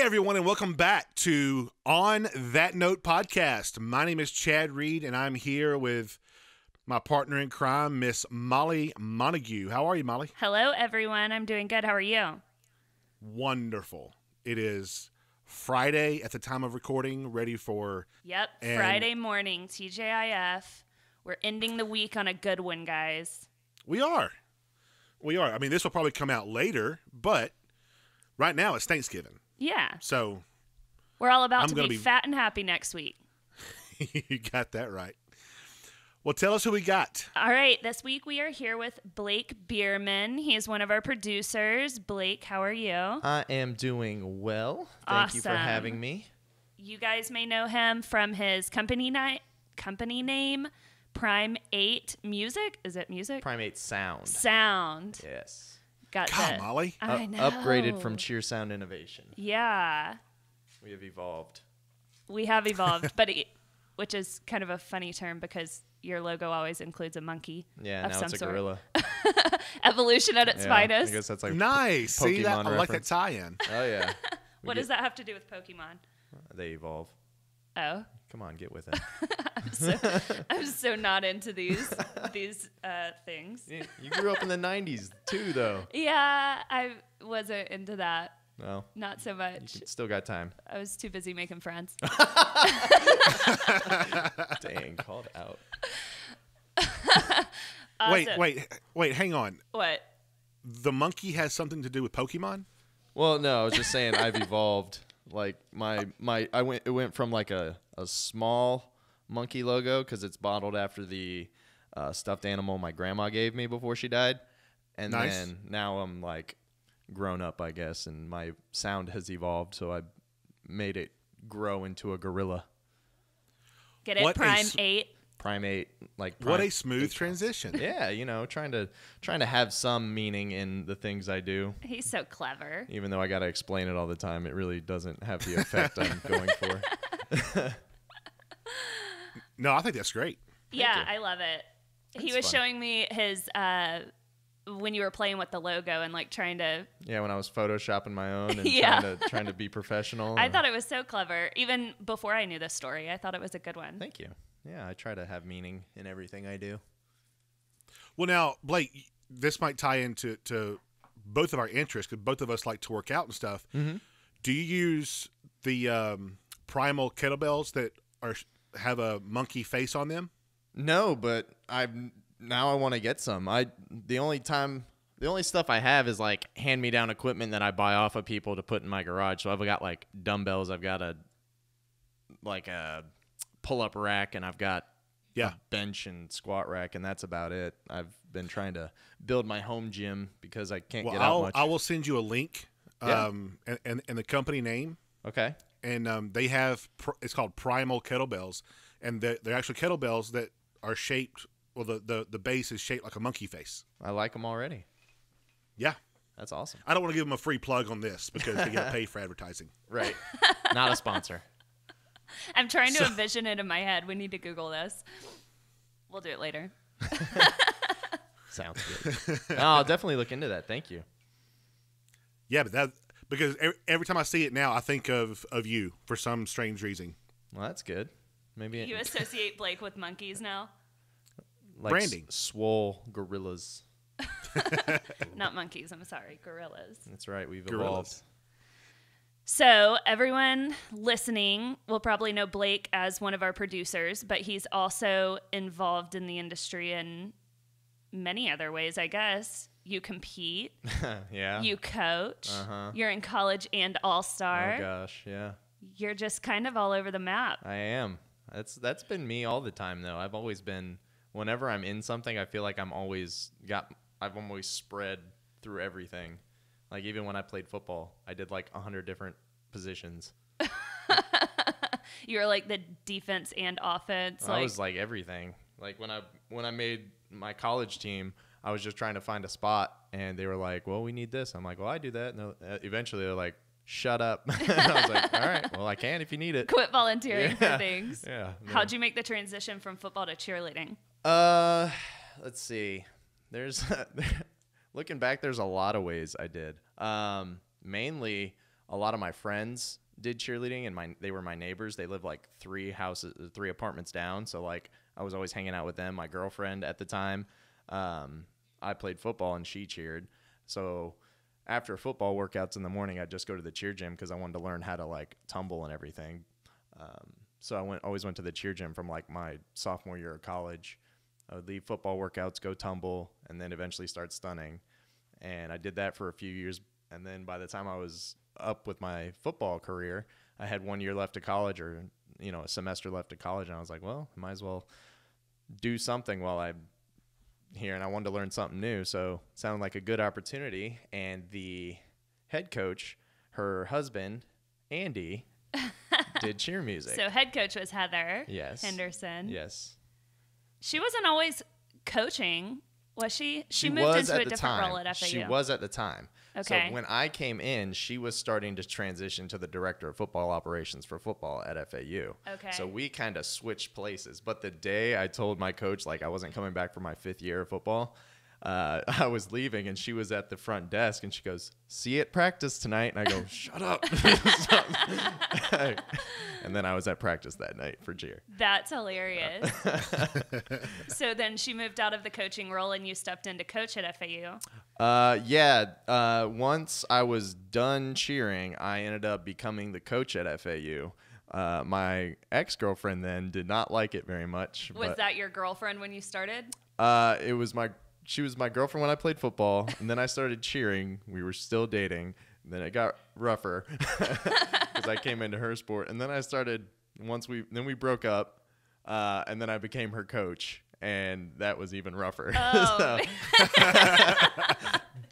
everyone, and welcome back to On That Note podcast. My name is Chad Reed, and I'm here with my partner in crime, Miss Molly Montague. How are you, Molly? Hello, everyone. I'm doing good. How are you? Wonderful. It is Friday at the time of recording, ready for... Yep, Friday morning, TJIF. We're ending the week on a good one, guys. We are. I mean, this will probably come out later, but right now it's Thanksgiving. Yeah. So... we're all about to be fat and happy next week. You got that right. Well, tell us who we got. All right. This week we are here with Blake Bierman. He is one of our producers. Blake, how are you? I am doing well. Thank you for having me. You guys may know him from his company name, Prime 8 Music. Is it music? Prime 8 Sound. Sound. Yes. Got God, Molly. I know. Upgraded from Cheer Sound Innovation. Yeah. We have evolved. We have evolved, which is kind of a funny term because your logo always includes a monkey. Yeah, now it's a gorilla. Evolution at its finest. I guess that's like nice. Pokemon See that? I like that reference. tie-in. Oh yeah. What does that have to do with Pokemon? They evolve. Oh. Come on, get with it. I'm so not into these things. You grew up in the 90s too, though. Yeah, I wasn't into that. No. Not so much. You still got time. I was too busy making friends. Dang, called out. Awesome. Wait, hang on. What? The monkey has something to do with Pokemon? Well, no, I was just saying I've evolved. Like it went from like a small monkey logo because it's bottled after the stuffed animal my grandma gave me before she died, and then now I'm like grown up, I guess, and my sound has evolved, so I made it grow into a gorilla. Get it? Prime 8. Prime 8, like what a smooth transition. Yeah, trying to have some meaning in the things I do. He's so clever. Even though I got to explain it all the time, it really doesn't have the effect I'm going for. No, I think that's great. Yeah, I love it. He was showing me his when you were playing with the logo and like trying to. Yeah, when I was photoshopping my own and trying to be professional. I thought it was so clever. Even before I knew this story, I thought it was a good one. Thank you. Yeah, I try to have meaning in everything I do. Well, now, Blake, this might tie into both of our interests because both of us like to work out and stuff. Mm-hmm. Do you use the primal kettlebells that have a monkey face on them? No, but now I want to get some. The only stuff I have is like hand-me-down equipment that I buy off of people to put in my garage. So I've got like dumbbells, I've got a pull-up rack, and I've got a bench and squat rack, and that's about it. I've been trying to build my home gym because I can't get out much. I will send you a link and the company name. Okay. And they have it's called Primal Kettlebells, and they're actually kettlebells that are shaped. Well, the base is shaped like a monkey face. I like them already. Yeah. That's awesome. I don't want to give them a free plug on this because they got to pay for advertising. Right. Not a sponsor. I'm trying to envision it in my head. We need to Google this. We'll do it later. Sounds good. No, I'll definitely look into that. Thank you. Yeah, but because every time I see it now, I think of you for some strange reason. Well, that's good. Maybe you associate Blake with monkeys now? Like branding. Swole gorillas. Not monkeys. I'm sorry. Gorillas. That's right. We've evolved. So everyone listening will probably know Blake as one of our producers, but he's also involved in the industry in many other ways, I guess. You compete. Yeah. You coach. Uh-huh. You're in college and all-star. Oh, gosh, yeah. You're just kind of all over the map. I am. That's been me all the time, though. I've always been, whenever I'm in something, I feel like I've always spread through everything. Like, even when I played football, I did like 100 different positions. You were like the defense and offense. I was like everything. Like when I made my college team, I was just trying to find a spot, and they were like, "Well, we need this." I'm like, "Well, I do that." And eventually, they're like, "Shut up!" And I was like, "All right, well, I can if you need it." Quit volunteering for things. Yeah. How'd you make the transition from football to cheerleading? Let's see. There's looking back, there's a lot of ways I did. Mainly, a lot of my friends did cheerleading, and they were my neighbors. They lived like 3 apartments down. So like I was always hanging out with them. My girlfriend at the time, I played football and she cheered. So after football workouts in the morning, I'd just go to the cheer gym because I wanted to learn how to like tumble and everything. So I always went to the cheer gym from like my sophomore year of college. I would leave football workouts, go tumble, and then eventually start stunning. And I did that for a few years. And then by the time I was up with my football career, I had 1 year left of college, or, a semester left of college. And I was like, well, I might as well do something while I'm here. And I wanted to learn something new. So it sounded like a good opportunity. And the head coach, her husband, Andy, did cheer music. So head coach was Heather Henderson. Yes. She wasn't always coaching, was she? She moved was into at a the different time. role at FAU. She was at the time. Okay. So when I came in, she was starting to transition to the director of football operations for football at FAU. Okay. So we kind of switched places. But the day I told my coach, like, I wasn't coming back for my 5th year of football, I was leaving, and she was at the front desk, and she goes, "See you at practice tonight." And I go, "Shut up." And then I was at practice that night for cheer. That's hilarious. So then she moved out of the coaching role, and you stepped in to coach at FAU. Once I was done cheering, I ended up becoming the coach at FAU. My ex-girlfriend then did not like it very much. Was that your girlfriend when you started? She was my girlfriend when I played football, and then I started cheering. We were still dating. Then it got rougher because I came into her sport, and then then we broke up, and then I became her coach, and that was even rougher. Oh.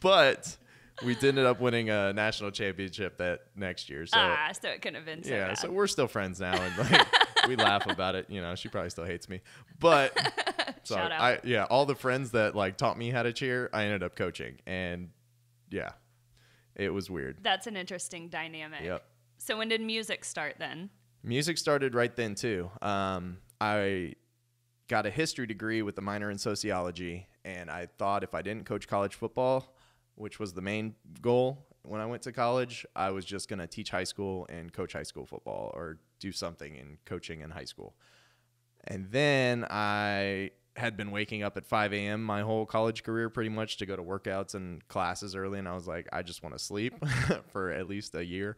But we ended up winning a national championship that next year. So so it couldn't have been so bad. so we're still friends now, and like we laugh about it. She probably still hates me, but so Shout out. all the friends that like taught me how to cheer, I ended up coaching, and it was weird. That's an interesting dynamic. Yep. So when did music start then? Music started right then too. I got a history degree with a minor in sociology, and I thought if I didn't coach college football, which was the main goal when I went to college, I was just going to teach high school and coach high school football, or do something in coaching in high school. And then I had been waking up at 5 a.m. my whole college career pretty much to go to workouts and classes early, and I was like, I just want to sleep for at least a year.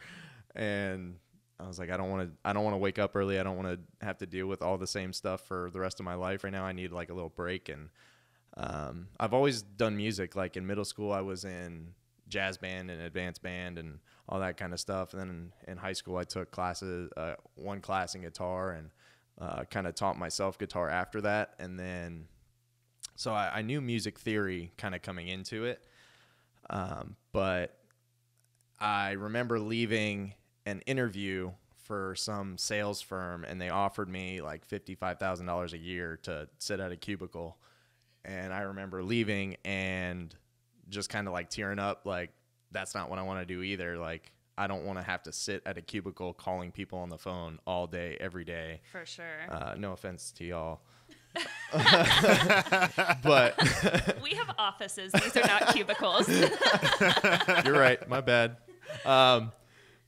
And I was like, I don't want to wake up early. I don't want to have to deal with all the same stuff for the rest of my life. Right now I need like a little break. And I've always done music. Like in middle school I was in jazz band and advanced band and all that kind of stuff. And then in high school I took classes, one class in guitar, and kind of taught myself guitar after that. And then so I knew music theory kind of coming into it, but I remember leaving an interview for some sales firm, and they offered me like $55,000 a year to sit at a cubicle. And I remember leaving and just kind of like tearing up, like, that's not what I want to do either. Like, I don't want to have to sit at a cubicle calling people on the phone all day, every day. For sure. No offense to y'all. But we have offices. These are not cubicles. You're right. My bad.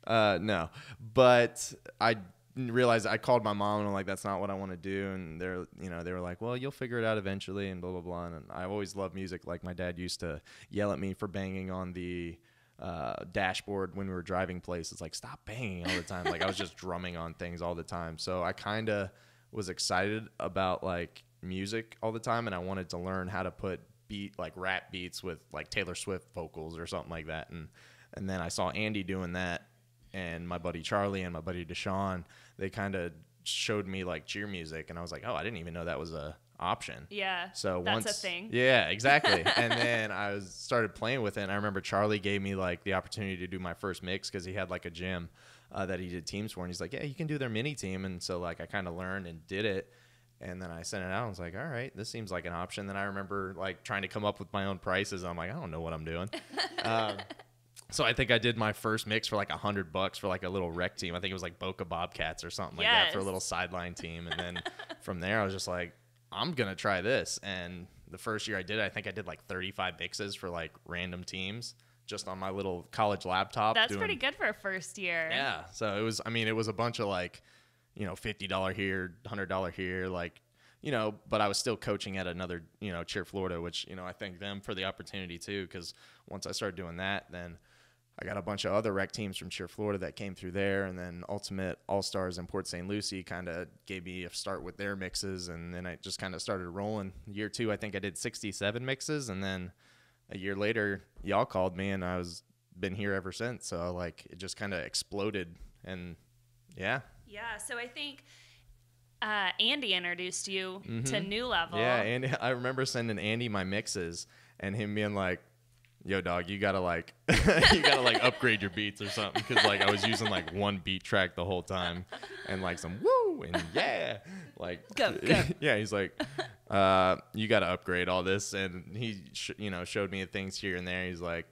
No, but I realized, I called my mom and I'm like, that's not what I want to do. And they were like, well, you'll figure it out eventually, and blah, blah, blah. And I've always loved music. Like my dad used to yell at me for banging on the dashboard when we were driving places, like, stop banging all the time. Like I was just drumming on things all the time. So I kind of was excited about like music all the time, and I wanted to learn how to put like rap beats with like Taylor Swift vocals or something like that. And then I saw Andy doing that, and my buddy Charlie and my buddy Deshaun, they kind of showed me like cheer music, and I was like, oh, I didn't even know that was a option. Yeah. So that's a thing. Yeah, exactly. And then I started playing with it, and I remember Charlie gave me like the opportunity to do my first mix because he had like a gym that he did teams for, and he's like, yeah, you can do their mini team. And so like I kind of learned and did it, and then I sent it out. I was like, all right, this seems like an option. Then I remember like trying to come up with my own prices. I'm like, I don't know what I'm doing. So I think I did my first mix for like $100 for like a little rec team. I think it was like Boca Bobcats or something like that for a little sideline team. And then from there I was just like, I'm going to try this. And the first year I did it, I think I did like 35 mixes for like random teams. just on my little college laptop. That's pretty good for a first year. Yeah. So it was a bunch of like, $50 here, $100 here, like, but I was still coaching at another, Cheer Florida, which, I thank them for the opportunity too. Because once I started doing that, then I got a bunch of other rec teams from Cheer Florida that came through there. And then Ultimate All-Stars in Port St. Lucie kind of gave me a start with their mixes. And then I just kind of started rolling. Year 2, I think I did 67 mixes. And then a year later, y'all called me and been here ever since. So like it just kind of exploded. And yeah. Yeah. So I think Andy introduced you to New Level. Yeah. Andy, I remember sending Andy my mixes and him being like, yo, dog, you gotta like upgrade your beats or something, because like I was using like one beat track the whole time and like some woo and yeah, like go. Yeah, he's like, you gotta upgrade all this, and he showed me things here and there. He's like,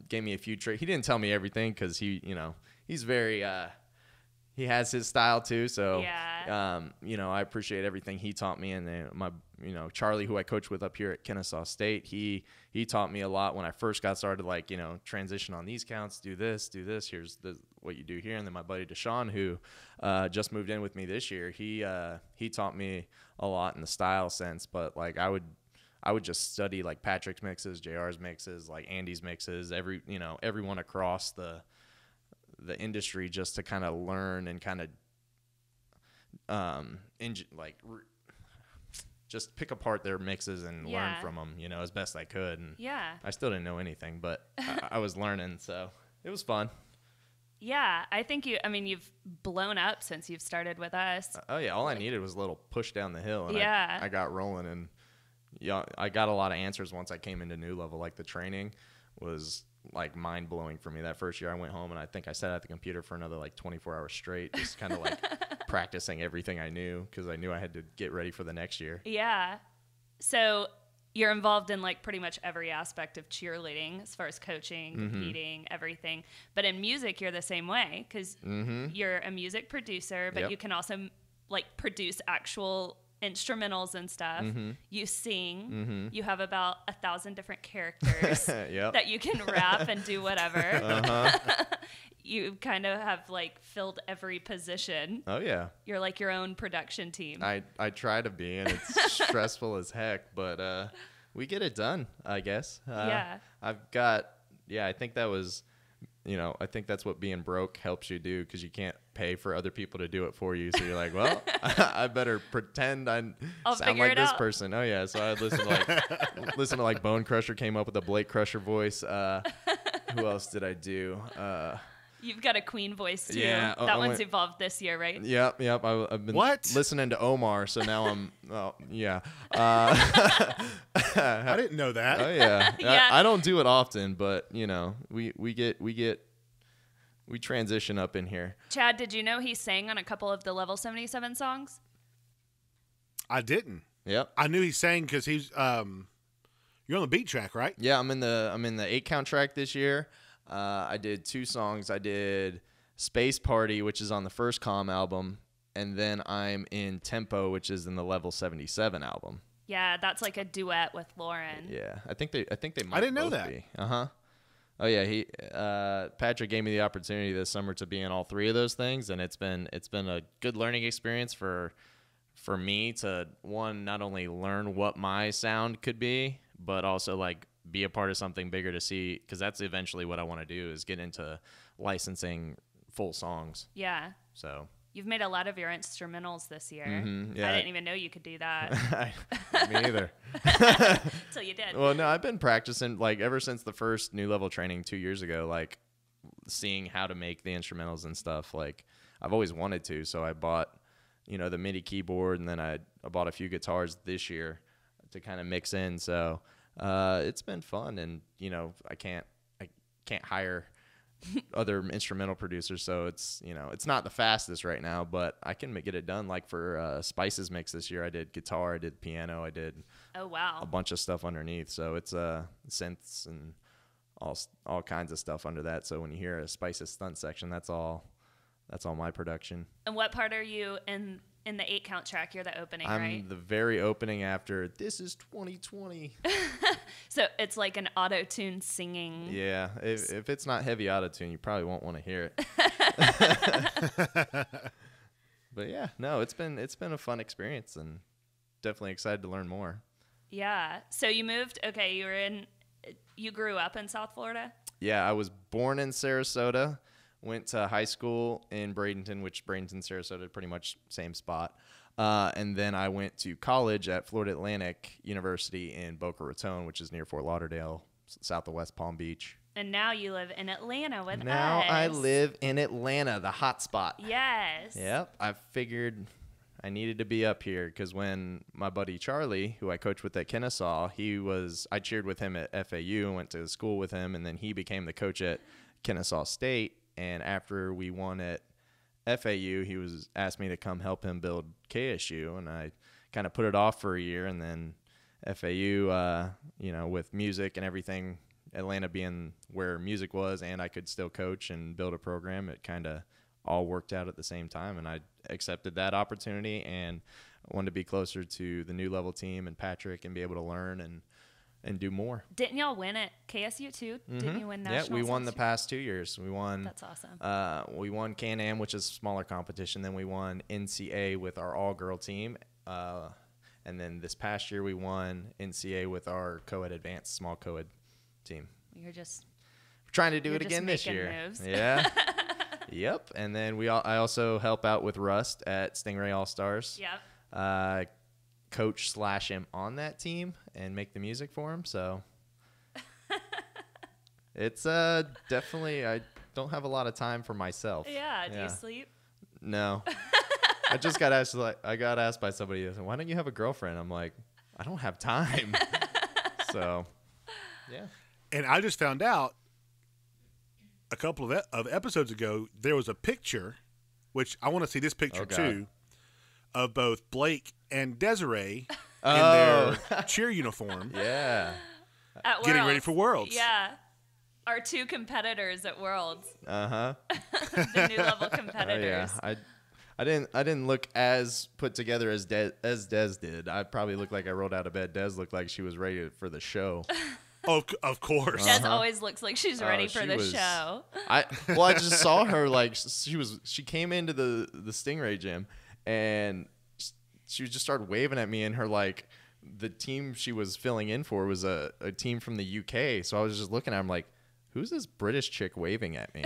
gave me a few tricks. He didn't tell me everything because he's very he has his style too. So yeah. I appreciate everything he taught me, and then my Charlie, who I coach with up here at Kennesaw State, he taught me a lot when I first got started, like, transition on these counts, do this, here's what you do here. And then my buddy Deshaun, who just moved in with me this year, he taught me a lot in the style sense. But like I would just study like Patrick's mixes, JR's mixes, like Andy's mixes, everyone across the industry, just to kind of learn and kind of just pick apart their mixes and learn from them, as best I could. And yeah, I still didn't know anything, but I was learning, so it was fun. Yeah, I think you've blown up since you've started with us. Oh yeah, all I needed was a little push down the hill, and yeah. I got rolling, and I got a lot of answers once I came into New Level. Like the training was like mind blowing for me. That first year I went home and I think I sat at the computer for another like 24 hours straight, just kind of like practicing everything I knew, because I knew I had to get ready for the next year. Yeah. So you're involved in like pretty much every aspect of cheerleading, as far as coaching, competing, everything. But in music, you're the same way, because you're a music producer, but you can also like produce actual instrumentals and stuff. You sing. You have about 1,000 different characters that you can rap and do whatever. You kind of have like filled every position. Oh yeah, you're like your own production team. I try to be, and it's stressful as heck, but we get it done, I guess. I've got I think that was I think that's what being broke helps you do, because you can't pay for other people to do it for you. So you're like, well, I better pretend I'll sound like this person. Oh yeah. So I listen to like Bone Crusher came up with a Blake Crusher voice. Who else did I do? You've got a Queen voice too. Yeah, that one's evolved this year, right? Yep. I've been listening to Omar, so now I'm. Oh yeah. I didn't know that. Oh yeah. I don't do it often, but we transition up in here. Chad, did you know he sang on a couple of the Level 77 songs? I didn't. Yep. I knew he sang because he's you're on the beat track, right? Yeah, I'm in the 8-count track this year. I did 2 songs. I did Space Party, which is on the first Calm album, and then I'm in Tempo, which is in the Level 77 album. Yeah, that's like a duet with Lauren. Yeah, I think they might. I didn't know both that. Be. Oh yeah, Patrick gave me the opportunity this summer to be in all 3 of those things, and it's been a good learning experience for me to, one, not only learn what my sound could be, but also like be a part of something bigger, to see, because that's eventually what I want to do, is get into licensing full songs. Yeah. So you've made a lot of your instrumentals this year. Yeah. I didn't even know you could do that. Me either. Until you did. Well, no, I've been practicing like ever since the first New Level training 2 years ago, like seeing how to make the instrumentals and stuff. Like I've always wanted to, so I bought the MIDI keyboard, and then I bought a few guitars this year to kind of mix in. So it's been fun, and I can't hire other instrumental producers, so it's it's not the fastest right now, but I can get it done. Like for Spice's mix this year, I did guitar, I did piano, I did a bunch of stuff underneath. So it's synths and all kinds of stuff under that. So when you hear a Spice's stunt section, that's all that's all my production. And what part are you in the 8-count track? You're the opening, I'm right? the very opening after "This is 2020." So it's like an auto-tune singing. Yeah, if it's not heavy auto-tune, you probably won't want to hear it. But yeah, no, it's been a fun experience, and definitely excited to learn more. Yeah. So you moved. Okay, you grew up in South Florida. Yeah, I was born in Sarasota, went to high school in Bradenton, which Bradenton, Sarasota, pretty much same spot. And then I went to college at Florida Atlantic University in Boca Raton, which is near Fort Lauderdale, south of West Palm Beach. And now you live in Atlanta with us. Now I live in Atlanta, the hot spot. Yes. Yep. I figured I needed to be up here because when my buddy Charlie, who I coached with at Kennesaw, I cheered with him at FAU and went to school with him, and then he became the coach at Kennesaw State. And after we won at FAU, he asked me to come help him build KSU, and I kind of put it off for a year. And then FAU, with music and everything, Atlanta being where music was, and I could still coach and build a program, it kind of all worked out at the same time, and I accepted that opportunity and wanted to be closer to the new level team and Patrick and be able to learn and do more. Didn't y'all win at KSU too? Mm-hmm. Didn't you win nationals? Yeah, we won the past 2 years. We won. That's awesome. We won Can-Am, which is a smaller competition. Then we won NCA with our all-girl team. And then this past year we won NCA with our co-ed advanced small co-ed team. We're trying to do it again this year. Moves. Yeah. Yep. And then I also help out with Rust at Stingray All-Stars. Yep. Coach / am on that team and make the music for him. So it's definitely, I don't have a lot of time for myself. Yeah. Do you sleep? No. I just got asked, by somebody, why don't you have a girlfriend? I'm like, I don't have time. So, yeah. And I just found out a couple of episodes ago, there was a picture, which I want to see this picture too, of both Blake and Desiree in their cheer uniform. Yeah. At getting Worlds. ready for Worlds. Yeah. Our two competitors at Worlds. Uh-huh. The new level competitors. Oh, yeah. I didn't look as put together as Des did. I probably looked like I rolled out of bed. Des looked like she was ready for the show. Oh, of course. Des always looks like she's ready for the show. I just saw her like she came into the Stingray gym and she just started waving at me, and her the team she was filling in for was a team from the UK. So I was just looking at her, I'm like, who's this British chick waving at me?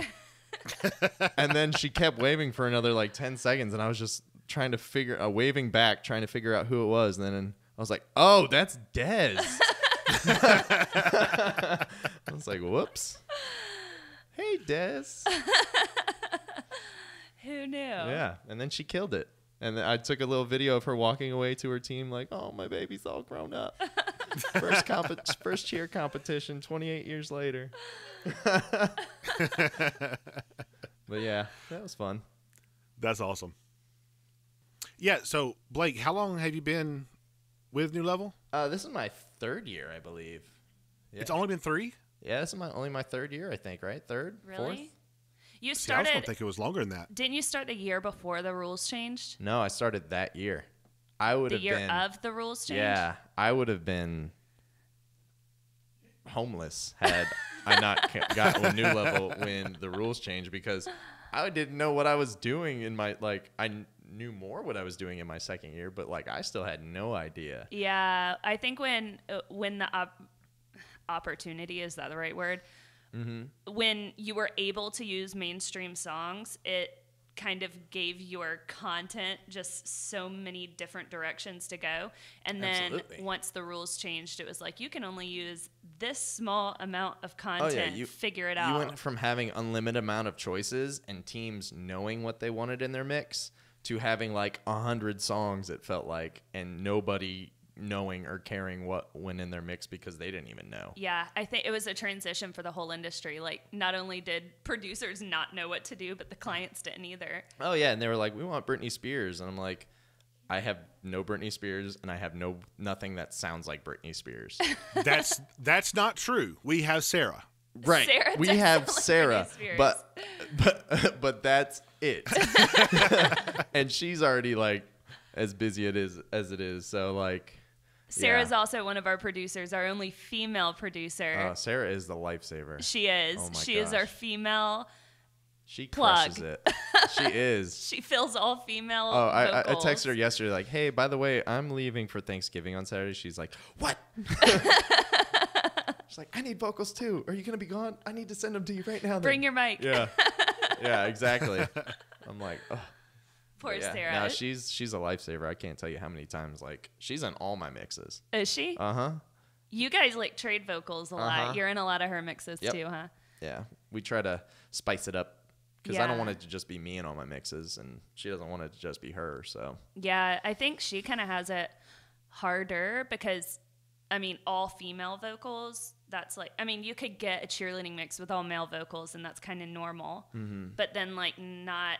And then she kept waving for another 10 seconds, and I was just trying to waving back, trying to figure out who it was. And then I was like, oh, that's Des. I was like, whoops. Hey, Des. Who knew? Yeah, and then she killed it. And then I took a little video of her walking away to her team like, oh, my baby's all grown up. First cheer competition 28 years later. But yeah, that was fun. That's awesome. Yeah, so Blake, how long have you been with New Level? This is my 3rd year, I believe. Yeah. It's only been 3? Yeah, this is only my 3rd year, I think, right? 3rd? Really? 4th? You See, I was started. going to think it was longer than that. Didn't you start the year before the rules changed? No, I started that year. I would The have year been of the rules change? Yeah, I would have been homeless had I not got to a New Level when the rules changed, because I didn't know what I was doing in my I knew more what I was doing in my 2nd year, but I still had no idea. Yeah, I think when the opportunity, is that the right word? Mm-hmm. When you were able to use mainstream songs, it kind of gave your content just so many different directions to go. And then once the rules changed, it was like, you can only use this small amount of content. Figure it out. You went from having unlimited amount of choices and teams knowing what they wanted in their mix to having 100 songs, it felt like, and nobody knowing or caring what went in their mix because they didn't even know. Yeah, I think it was a transition for the whole industry. Not only did producers not know what to do, but the clients didn't either. Oh yeah, and they were like, we want Britney Spears, and I'm like, I have no Britney Spears, and I have nothing that sounds like Britney Spears. That's not true. We have Sarah. Right. Sarah we does have sound like Sarah, Britney Spears. but but that's it. And she's already like as busy as it is. So like, Sarah's also one of our producers, our only female producer. Sarah is the lifesaver. She is. Oh my she is our female. She plug. crushes it. She is. She fills all female. I vocals. texted her yesterday like, hey, by the way, I'm leaving for Thanksgiving on Saturday. She's like, what? She's like, I need vocals too. Are you gonna be gone? I need to send them to you right now. Bring your mic. Yeah. Yeah, exactly. I'm like, oh. Poor Sarah. No, she's a lifesaver. I can't tell you how many times like she's in all my mixes. Is she? Uh-huh. You guys like trade vocals a lot. You're in a lot of her mixes too, huh? Yeah. We try to spice it up because I Yeah. don't want it to just be me in all my mixes, and she doesn't want it to just be her. So Yeah, I think she kind of has it harder because, I mean, all female vocals, that's like, I mean, you could get a cheerleading mix with all male vocals, and that's kind of normal. Mm-hmm. But then, like, not,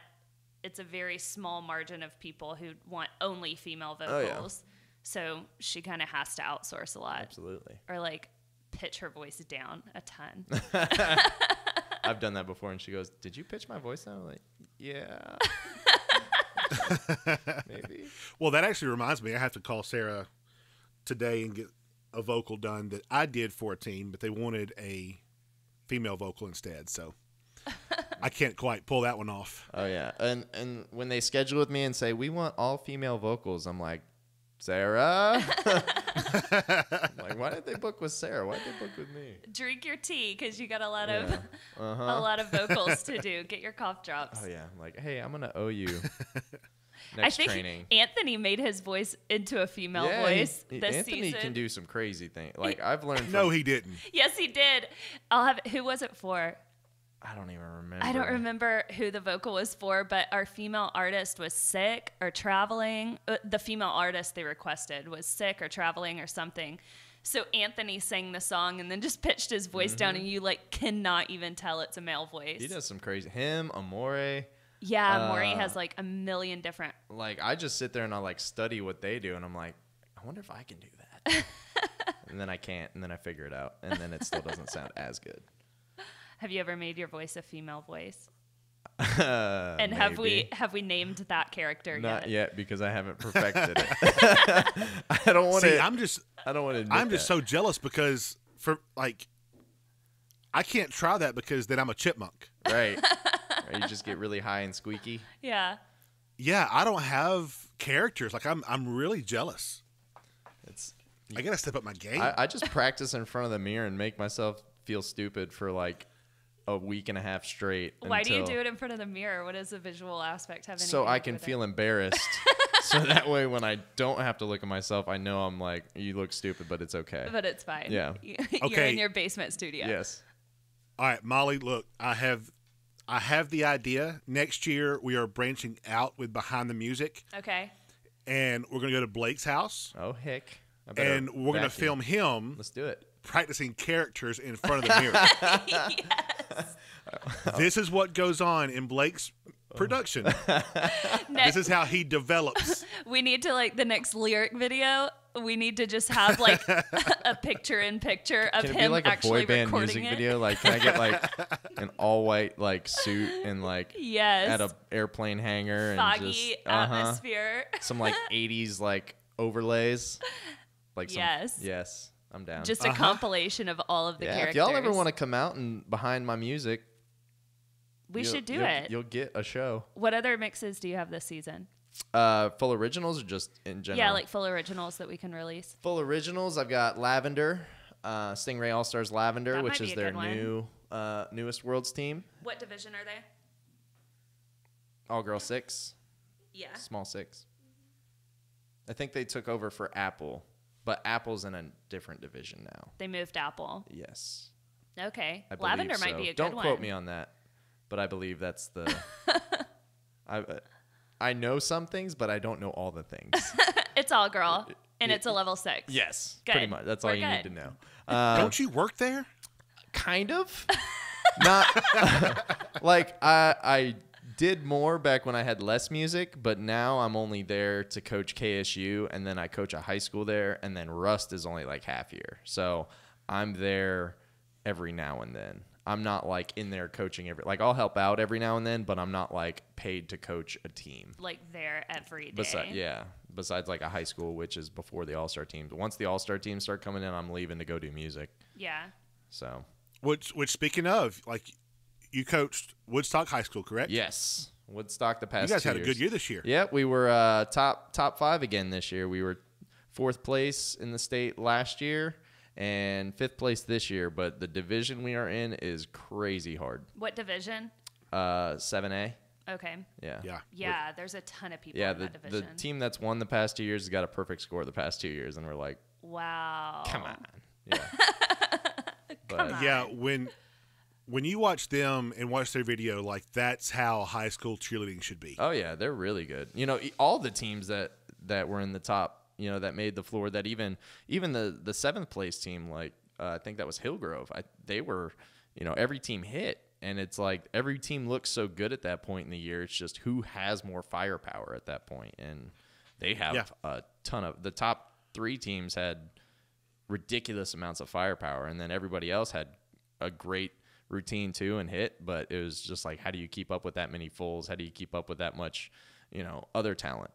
it's a very small margin of people who want only female vocals. So she kind of has to outsource a lot. absolutely. Or, like, pitch her voice down a ton. I've done that before, and she goes, did you pitch my voice down? I'm like, yeah. Maybe. Well, that actually reminds me, I have to call Sarah today and get a vocal done that I did for a team, but they wanted a female vocal instead, so I can't quite pull that one off. Oh, yeah. And when they schedule with me and say, we want all female vocals, I'm like, Sarah? I'm like, why did they book with Sarah? Why did they book with me? Drink your tea because you got a lot of a lot of vocals to do. Get your cough drops. Oh, yeah. I'm like, hey, I'm going to owe you I next think training. Anthony made his voice into a female voice this Anthony season. can do some crazy things. Like, I've learned from, No, he didn't. Yes, he did. Who was it for? I don't even remember. I don't remember who the vocal was for, but our female artist was sick or traveling. The female artist they requested was sick or traveling or something. So Anthony sang the song and then just pitched his voice down, and you like cannot even tell it's a male voice. He does some crazy. Him, Amore. Yeah, Maury has like a million different. Like, I just sit there and I like study what they do, and I'm like, I wonder if I can do that. And then I can't, and then I figure it out, and then it still doesn't sound as good. Have you ever made your voice a female voice? And have we named that character yet? Not yet, because I haven't perfected it. I don't want See, to. I don't want to admit I'm just that. so jealous because I can't try that because then I'm a chipmunk. Right. Or you just get really high and squeaky. Yeah. Yeah, I don't have characters. Like I'm really jealous. I gotta step up my game. I just practice in front of the mirror and make myself feel stupid for like a week and a half straight. Why do you do it in front of the mirror? What does the visual aspect have? So I can feel embarrassed. So that way, when I don't have to look at myself, I know I'm like, you look stupid, but it's okay. But it's fine. Yeah. You're Okay. in your basement studio. Yes. All right, Molly, look, I have the idea. Next year we are branching out with Behind the Music, Okay. and we're gonna go to Blake's house, Oh, heck. I better and we're gonna vacuum. film him Let's do it. practicing characters in front of the mirror. Yes. This is what goes on in Blake's production. This is how he develops. We need to the next lyric video. We need to just have like a picture-in-picture of Can it him be like a actually boy band recording music it. video? Like, can I get like an all white like suit and like Yes. at a airplane hangar and Foggy just atmosphere. some like 80s like overlays? Like some, Yes. Yes, I'm down. Just a compilation of all of the yeah, characters. if y'all ever want to come out and behind my music, we should do it. You'll get a show. What other mixes do you have this season? Full originals or just in general? Yeah, like full originals that we can release. Full originals. I've got Lavender, Stingray All Stars Lavender, That which might is be a their good one. newest Worlds team. What division are they? All girl 6, Yeah. small 6. I think they took over for Apple, but Apple's in a different division now. They moved Apple. Yes. Okay. I believe Lavender might so. be a good Don't one. quote me on that, but I believe that's the. I know some things, but I don't know all the things. It's all girl, and it's a level 6. Yes, Good. pretty much. That's all We're you need good. to know. Don't you work there? Kind of. Not like I did more back when I had less music, but now I'm only there to coach KSU, and then I coach a high school there, and then Rust is only like half year. So I'm there every now and then. I'm not like in there coaching like I'll help out every now and then, but I'm not like paid to coach a team. Like there every day. Besides like a high school, which is before the all-star teams. Once the all-star teams start coming in, I'm leaving to go do music. Yeah. So. Which speaking of, like, you coached Woodstock High School, correct? Yes. Woodstock the past 2 years. You guys had a good year this year. Yeah, we were top 5 again this year. We were 4th place in the state last year and 5th place this year, but the division we are in is crazy hard. What division? 7A. Okay. Yeah. Yeah, there's a ton of people in that division. The team that's won the past 2 years has got a perfect score the past 2 years, and we're like, wow. come on. Yeah. Come on. Yeah, when you watch them and watch their video, like, that's how high school cheerleading should be. Oh, yeah, they're really good. You know, all the teams that were in the top, you know, that made the floor, that even the 7th place team, like, I think that was Hillgrove, they were, you know, every team hit. And it's like every team looks so good at that point in the year. It's just who has more firepower at that point. And they have a ton of – the top 3 teams had ridiculous amounts of firepower. And then everybody else had a great routine too and hit. But it was just like, how do you keep up with that many fulls? How do you keep up with that much, you know, other talent?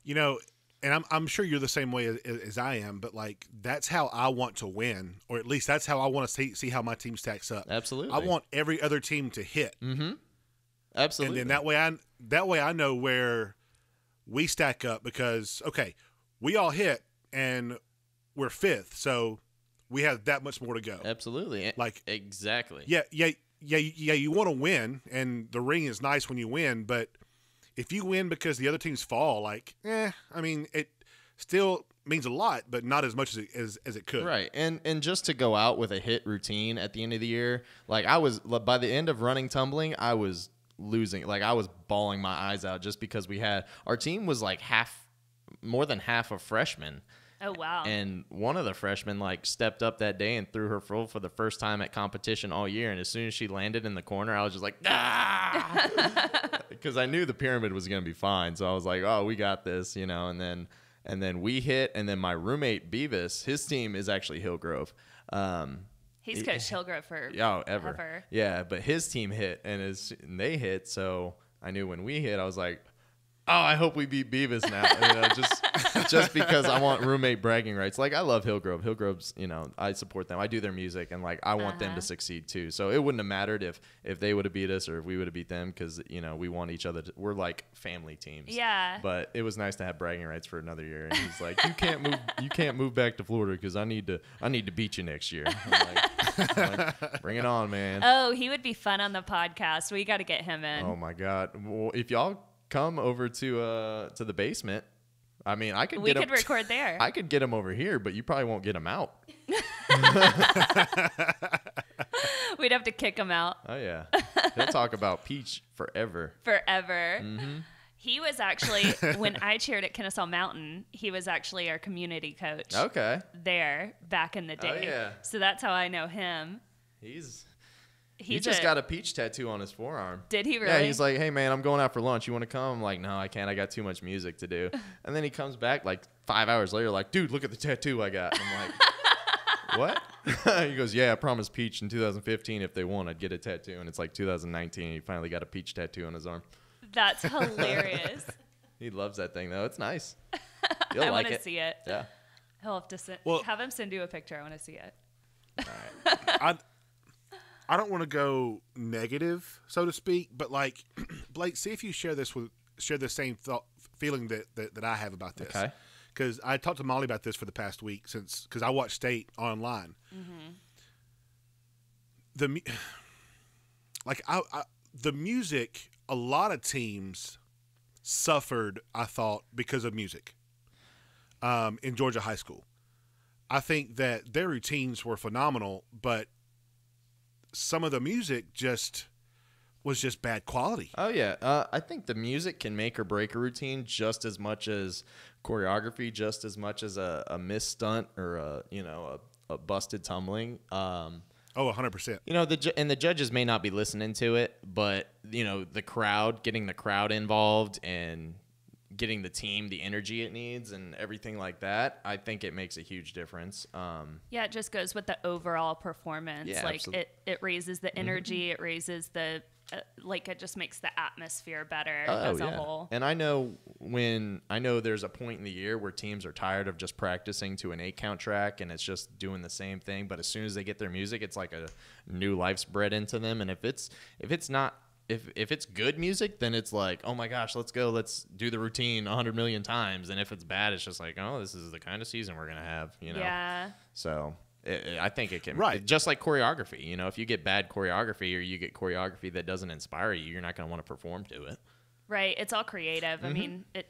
You know, and I'm sure you're the same way as I am, but, like, that's how I want to win, or at least that's how I want to see how my team stacks up. Absolutely. I want every other team to hit. Mm-hmm. Absolutely. And then that way I know where we stack up because, okay, we all hit and we're 5th, so we have that much more to go. Absolutely. Like, exactly. Yeah, you want to win, and the ring is nice when you win, but if you win because the other teams fall, like, I mean, it still means a lot, but not as much as it could. Right. And just to go out with a hit routine at the end of the year, like by the end of running tumbling, I was losing. Like I was bawling my eyes out just because our team was like more than half of freshmen. Oh, wow. And one of the freshmen like stepped up that day and threw her full for the first time at competition all year. And as soon as she landed in the corner, I was just like, ah, because I knew the pyramid was going to be fine. So I was like, oh, we got this, you know, and then we hit. And then my roommate Beavis, his team is actually Hillgrove. He's coached Hillgrove for ever. Yeah. But his team hit and they hit. So I knew when we hit, I was like, oh, I hope we beat Beavis now. You know, just because I want roommate bragging rights. Like, I love Hillgrove. Hillgrove's, you know, I support them. I do their music, and, like, I want them to succeed, too. So it wouldn't have mattered if they would have beat us or if we would have beat them because, you know, we want each other. We're, like, family teams. Yeah. But it was nice to have bragging rights for another year. And he's like, you can't move back to Florida because I need to beat you next year. I'm like, bring it on, man. Oh, he would be fun on the podcast. We got to get him in. Oh, my God. Well, if y'all come over to the basement. I mean, we could record there. I could get him over here, but you probably won't get him out. We'd have to kick him out. Oh yeah, he'll talk about Peach forever. Forever. Mm-hmm. He was actually when I cheered at Kennesaw Mountain. He was actually our community coach. Okay. There back in the day. Oh yeah. So that's how I know him. He just got a peach tattoo on his forearm. Did he really? Yeah, he's like, hey, man, I'm going out for lunch. You want to come? I'm like, no, I can't. I got too much music to do. And then he comes back like 5 hours later like, dude, look at the tattoo I got. I'm like, what? He goes, yeah, I promised Peach in 2015 if they won, I'd get a tattoo. And it's like 2019. He finally got a peach tattoo on his arm. That's hilarious. He loves that thing, though. It's nice. He'll I like want to see it. Yeah. He'll have to have him send you a picture. I want to see it. All right. I don't want to go negative, so to speak, but like Blake, see if you share the same feeling that I have about this. Okay. Because I talked to Molly about this for the past week because I watched State online. Mm-hmm. The music, a lot of teams suffered, I thought, because of music in Georgia high school. I think that their routines were phenomenal, but some of the music was just bad quality. Oh, yeah. I think the music can make or break a routine just as much as choreography, just as much as a missed stunt or a busted tumbling. 100%. You know, the judges may not be listening to it, but, you know, getting the crowd involved and getting the team the energy it needs and everything like that, I think it makes a huge difference. Yeah, it just goes with the overall performance. Yeah, like absolutely. it raises the energy, it raises the like it just makes the atmosphere better as a whole. And I know there's a point in the year where teams are tired of just practicing to an 8-count track and it's just doing the same thing, but as soon as they get their music, it's like a new life's bred into them. And if it's good music, then it's like, oh my gosh, let's do the routine 100 million times. And if it's bad, it's just like, oh, this is the kind of season we're gonna have, Yeah. So I think it can, Right. just like choreography. If you get bad choreography or you get choreography that doesn't inspire you, you're not gonna want to perform to it. Right. It's all creative. I mean, it,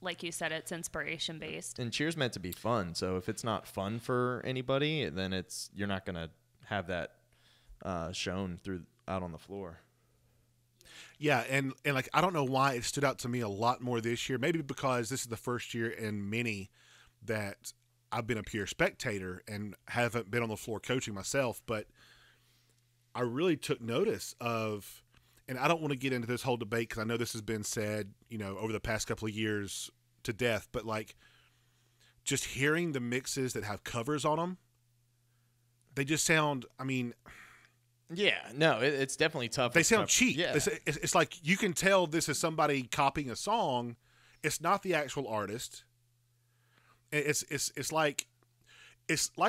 like you said, it's inspiration based. And cheer's meant to be fun. So if it's not fun for anybody, then you're not gonna have that shown out on the floor. Yeah, and like I don't know why it stood out to me a lot more this year. Maybe because this is the first year in many that I've been a pure spectator and haven't been on the floor coaching myself, but I really took notice of, and I don't want to get into this whole debate because I know this has been said, over the past couple of years to death, but like just hearing the mixes that have covers on them, they just sound, Yeah, no, it's definitely tough. they sound cheap. Yeah. It's like you can tell this is somebody copying a song. It's not the actual artist. It's like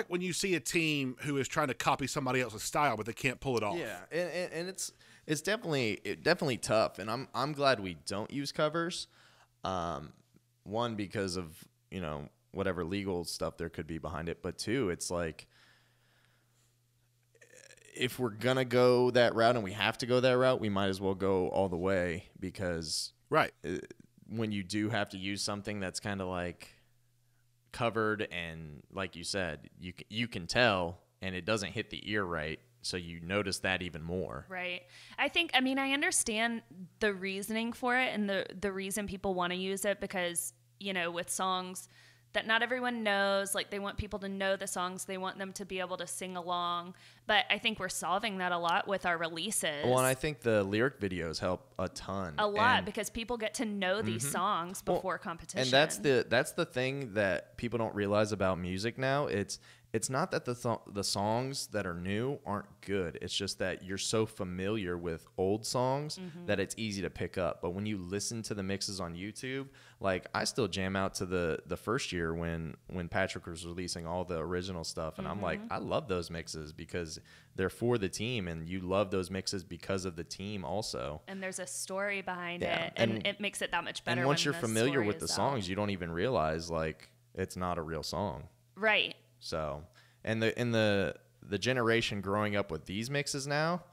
when you see a team who is trying to copy somebody else's style, but they can't pull it off. Yeah, and it's definitely tough, and I'm glad we don't use covers. One, because of whatever legal stuff there could be behind it, but two, it's like if we're gonna go that route and we have to go that route, we might as well go all the way, because Right. When you do have to use something that's kind of like covered and like you said, you can tell and it doesn't hit the ear right, so you notice that even more. Right. I understand the reasoning for it and the reason people want to use it, because with songs that not everyone knows, like they want people to know the songs, they want them to be able to sing along, but I think we're solving that a lot with our releases. Well, and I think the lyric videos help a ton. A lot, because people get to know these songs before competition. And that's the thing that people don't realize about music now. It's not that the songs that are new aren't good. It's just that you're so familiar with old songs that it's easy to pick up. But when you listen to the mixes on YouTube, like I still jam out to the first year when Patrick was releasing all the original stuff, and I'm like, I love those mixes because they're for the team, and you love those mixes because of the team also. And there's a story behind it, and it makes it that much better. And once when you're the familiar story with the is songs, out. you don't even realize like it's not a real song. Right. So, and the generation growing up with these mixes now,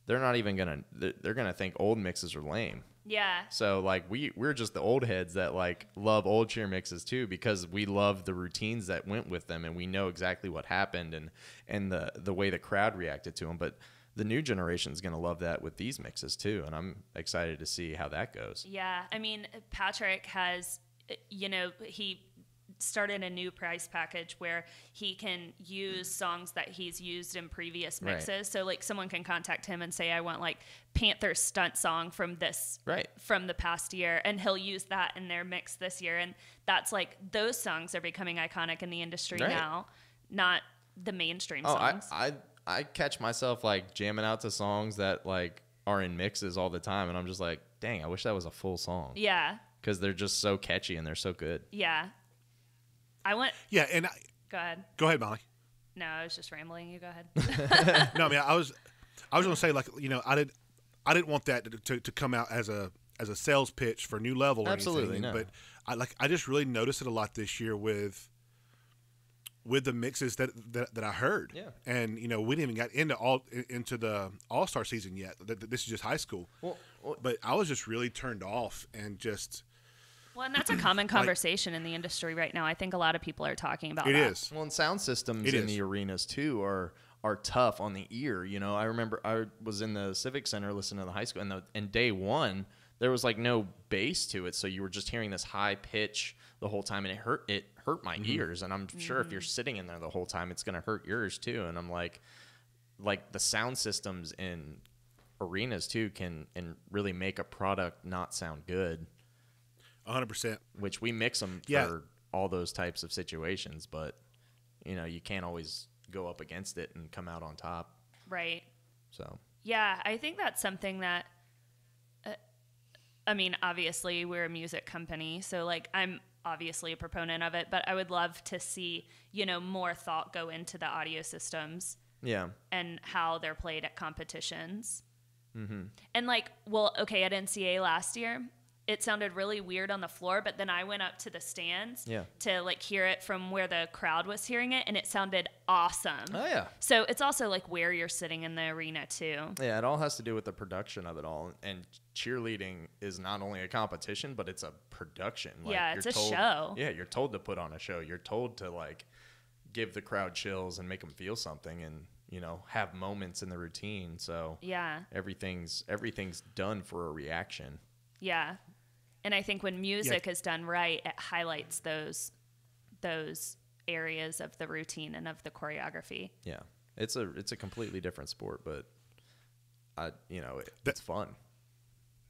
they're not even they're gonna think old mixes are lame. Yeah. So like we're just the old heads that like love old cheer mixes too, because we love the routines that went with them, and we know exactly what happened and the way the crowd reacted to them. But the new generation is gonna love that with these mixes too, and I'm excited to see how that goes. Yeah. Patrick has, he started a new price package where he can use songs that he's used in previous mixes. Right. So like someone can contact him and say, I want like Panther's stunt song from this, from the past year. And he'll use that in their mix this year. And that's like, those songs are becoming iconic in the industry now, not the mainstream songs. I catch myself like jamming out to songs that like are in mixes all the time. And I'm just like, dang, I wish that was a full song. Yeah. Because they're just so catchy and they're so good. Yeah. Go ahead. Go ahead, Molly. No, I was just rambling. You go ahead. No, I was going to say, like, I didn't want that to come out as a sales pitch for New Level or Absolutely, anything. no. But I just really noticed it a lot this year with the mixes that I heard. Yeah. And we didn't even get into the All-Star season yet. This is just high school. Well, but I was just really turned off and just. Well, and that's a common conversation in the industry right now. I think a lot of people are talking about that. It is. Well, and sound systems in the arenas too are tough on the ear. I remember I was in the Civic Center listening to the high school, and day one there was like no bass to it, so you were just hearing this high pitch the whole time, and it hurt my ears. And I'm sure if you're sitting in there the whole time, it's gonna hurt yours too. And I'm like the sound systems in arenas too can really make a product not sound good. 100%. which we mix them Yeah. for all those types of situations. But, you can't always go up against it and come out on top. Right. So, Yeah, I think that's something that, obviously we're a music company, so like I'm obviously a proponent of it, but I would love to see, more thought go into the audio systems yeah. and how they're played at competitions. Mm-hmm. And at NCA last year, it sounded really weird on the floor, but then I went up to the stands to hear it from where the crowd was hearing it, and it sounded awesome. Oh, yeah. So it's also where you're sitting in the arena too. Yeah, it all has to do with the production of it all. And cheerleading is not only a competition, but it's a production. It's a show. Yeah, you're told to put on a show. You're told to give the crowd chills and make them feel something, and have moments in the routine. So yeah, everything's done for a reaction. Yeah. And I think when music is done right, it highlights those areas of the routine and of the choreography. Yeah, it's a completely different sport, but it's fun.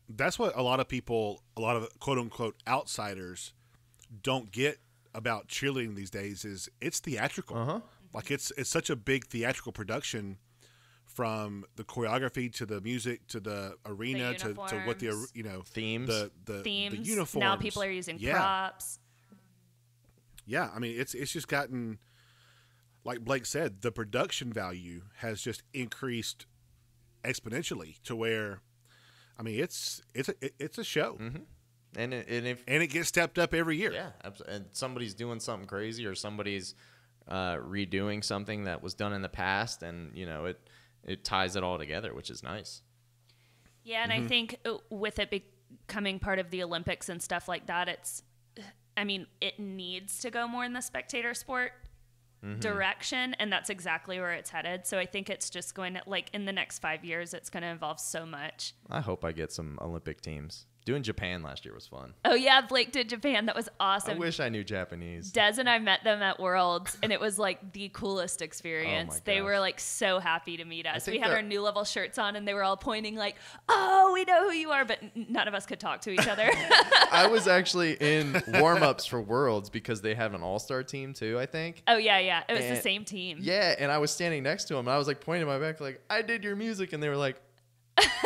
That's what a lot of quote unquote outsiders don't get about cheerleading these days is it's theatrical. Uh-huh. It's such a big theatrical production, from the choreography to the music to the arena to what the themes, the themes. The uniforms. Now people are using props. Yeah, it's just gotten, like Blake said, the production value has just increased exponentially to where, it's a show, mm-hmm. and it gets stepped up every year. Yeah, and somebody's doing something crazy, or somebody's redoing something that was done in the past, and it ties it all together, which is nice. Yeah, and I think with it becoming part of the Olympics and stuff like that, it needs to go more in the spectator sport direction, and that's exactly where it's headed. So I think it's just going to, in the next 5 years, it's going to evolve so much. I hope I get some Olympic teams. Doing Japan last year was fun. Oh, yeah, Blake did Japan. That was awesome. I wish I knew Japanese. Des and I met them at Worlds, and it was the coolest experience. Oh, they were so happy to meet us. We had our new level shirts on, and they were all pointing oh, we know who you are, but none of us could talk to each other. I was actually in warm-ups for Worlds because they have an all-star team too, I think. Oh, yeah. It was the same team. Yeah, and I was standing next to them, and I was pointing my back I did your music, and they were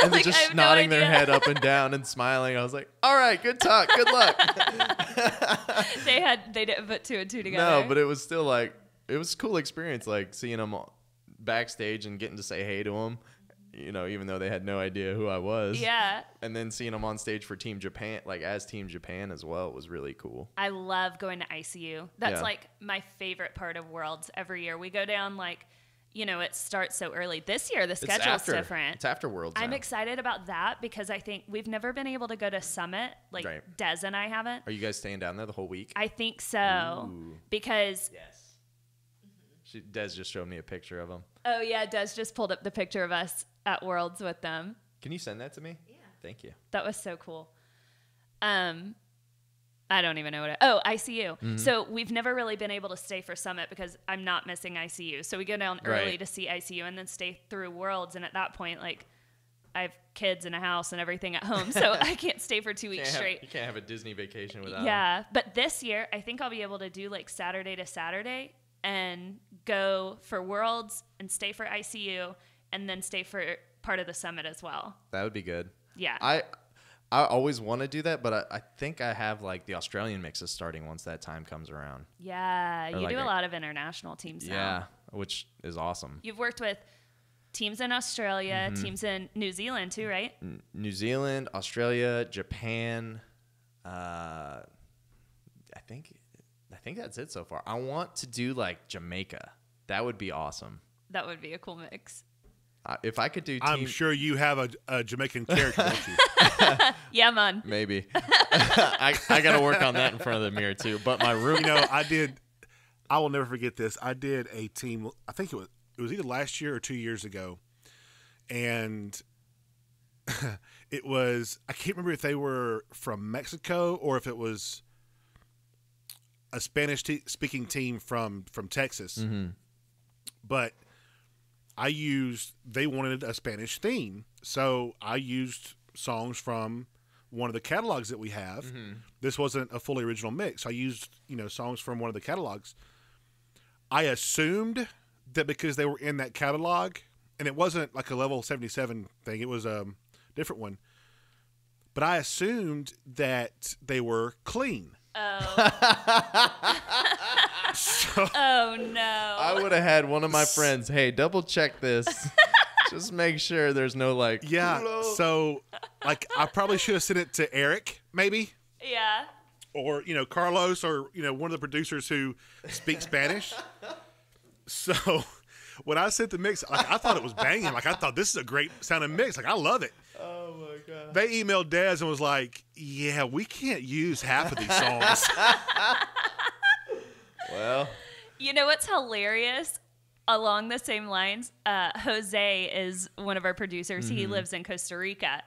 and they're just nodding their head up and down and smiling. I was all right, good talk, good luck. They didn't put two and two together. No, but it was still it was a cool experience, seeing them backstage and getting to say hey to them, even though they had no idea who I was. Yeah. And then seeing them on stage for Team Japan, as Team Japan as well, was really cool. I love going to ICU. That's my favorite part of Worlds every year. We go down it starts so early. This year, the schedule's different. It's after Worlds now. I'm excited about that because I think we've never been able to go to Summit. Right. Des and I haven't. Are you guys staying down there the whole week? I think so. Ooh. Because... Yes. Des just showed me a picture of them. Oh, yeah. Des just pulled up the picture of us at Worlds with them. Can you send that to me? Yeah. Thank you. That was so cool. I don't even know what ICU. Mm-hmm. So we've never really been able to stay for Summit because I'm not missing ICU. So we go down early to see ICU and then stay through Worlds. And at that point, I have kids and a house and everything at home. So I can't stay for 2 weeks straight. You can't have a Disney vacation without them. But this year, I think I'll be able to do Saturday to Saturday and go for Worlds and stay for ICU and then stay for part of the Summit as well. That would be good. Yeah. I always want to do that, but I think I have the Australian mixes starting once that time comes around. Yeah, you do a lot of international teams now. Yeah, which is awesome. You've worked with teams in Australia, teams in New Zealand too, right? New Zealand, Australia, Japan. I think that's it so far. I want to do Jamaica. That would be awesome. That would be a cool mix. If I could do I'm sure you have a Jamaican character, don't you? Yeah, man. Maybe. I got to work on that in front of the mirror, too. But my room... I will never forget this. I did a team, I think it was either last year or 2 years ago. And it was, I can't remember if they were from Mexico or if it was a Spanish-speaking team from Texas. Mm-hmm. But... they wanted a Spanish theme, so I used songs from one of the catalogs that we have. This wasn't a fully original mix. I used, songs from one of the catalogs. I assumed that because they were in that catalog, and it wasn't like a level 77 thing, it was a different one. But I assumed that they were clean. Oh. Oh, no. I would have had one of my friends, hey, double check this. Just make sure there's no Yeah, so I probably should have sent it to Eric, maybe. Yeah. Or, Carlos, or, one of the producers who speak Spanish. So when I sent the mix, I thought it was banging. I thought this is a great sounding mix. I love it. Oh, my God. They emailed Dez and was like, yeah, we can't use half of these songs. Well. You know what's hilarious? Along the same lines, Jose is one of our producers. He lives in Costa Rica,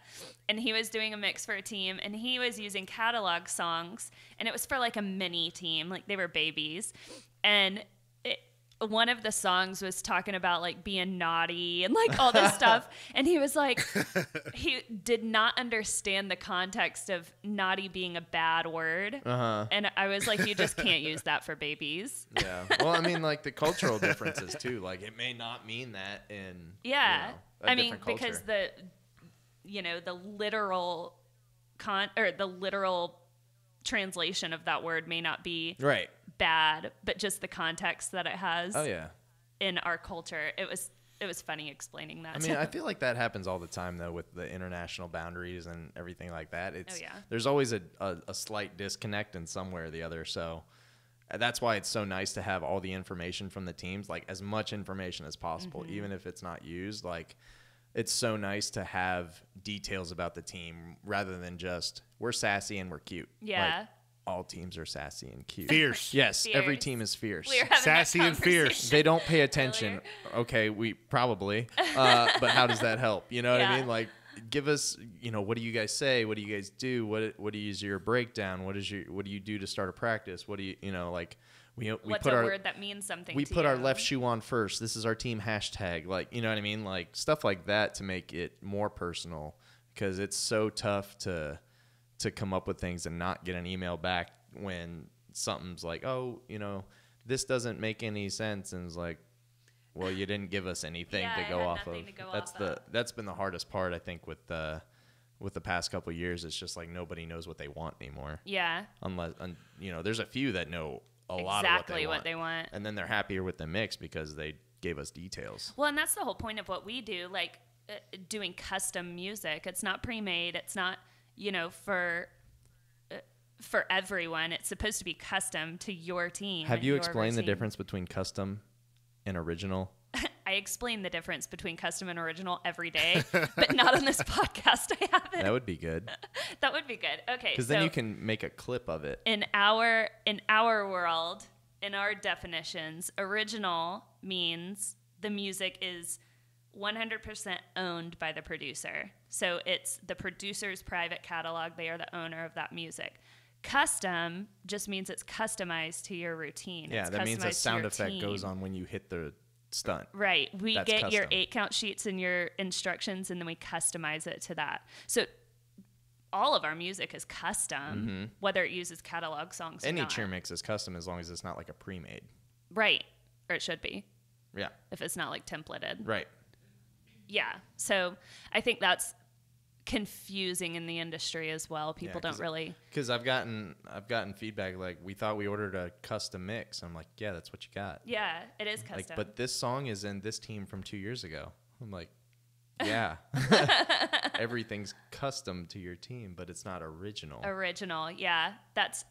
and he was doing a mix for a team, and he was using catalog songs, and it was for a mini team, they were babies, and one of the songs was talking about being naughty and all this stuff, and he was he did not understand the context of naughty being a bad word, and I was you just can't use that for babies. Yeah, well, I mean, the cultural differences too. It may not mean that in a different culture. Because the literal the literal translation of that word may not be right. bad, but just the context that it has. Oh yeah. In our culture, it was funny explaining that. I mean, I feel like that happens all the time though with the international boundaries and everything like that. There's always a slight disconnect in some way or the other. So that's why it's so nice to have all the information from the teams, as much information as possible, even if it's not used. It's so nice to have details about the team rather than just we're sassy and we're cute. Yeah. All teams are sassy and cute. Fierce. Yes, Fierce. every team is fierce. Sassy and fierce. They don't pay attention. Okay, we probably. But how does that help? You know what I mean? Give us, what do you guys say? What do you guys do? What do you use your breakdown? What do you do to start a practice? What do you, we What's put a our word that means something we to put you? our left shoe on first. This is our team hashtag. You know what I mean? Stuff like that to make it more personal, because it's so tough to come up with things and not get an email back when something's this doesn't make any sense, and it's well, you didn't give us anything to go off of. That's been the hardest part, I think, with the past couple of years. It's just nobody knows what they want anymore. Yeah. Unless there's a few that know a lot exactly of what they want, and then they're happier with the mix because they gave us details. Well, and that's the whole point of what we do, doing custom music. It's not pre-made. It's not for everyone. It's supposed to be custom to your team. Have you explained the difference between custom and original? I explain the difference between custom and original every day, but not on this podcast. I haven't. That would be good. That would be good. Okay. Because then you can make a clip of it. In our world, in our definitions, original means the music is 100% owned by the producer. So it's the producer's private catalog. They are the owner of that music. Custom just means it's customized to your routine. Yeah, that means a sound effect goes on when you hit the stunt. Right. We That's get custom. your 8-count sheets and your instructions, and then we customize it to that. So all of our music is custom, whether it uses catalog songs or not. Any cheer mix is custom as long as it's not a pre-made. Right. Or it should be. Yeah. If it's not templated. Right. Yeah. So I think that's confusing in the industry as well. People don't really, because I've gotten feedback we thought we ordered a custom mix. I'm like, yeah, that's what you got. Yeah, it is custom. But this song is in this team from 2 years ago. I'm like, yeah. Everything's custom to your team, but it's not original. Yeah. That's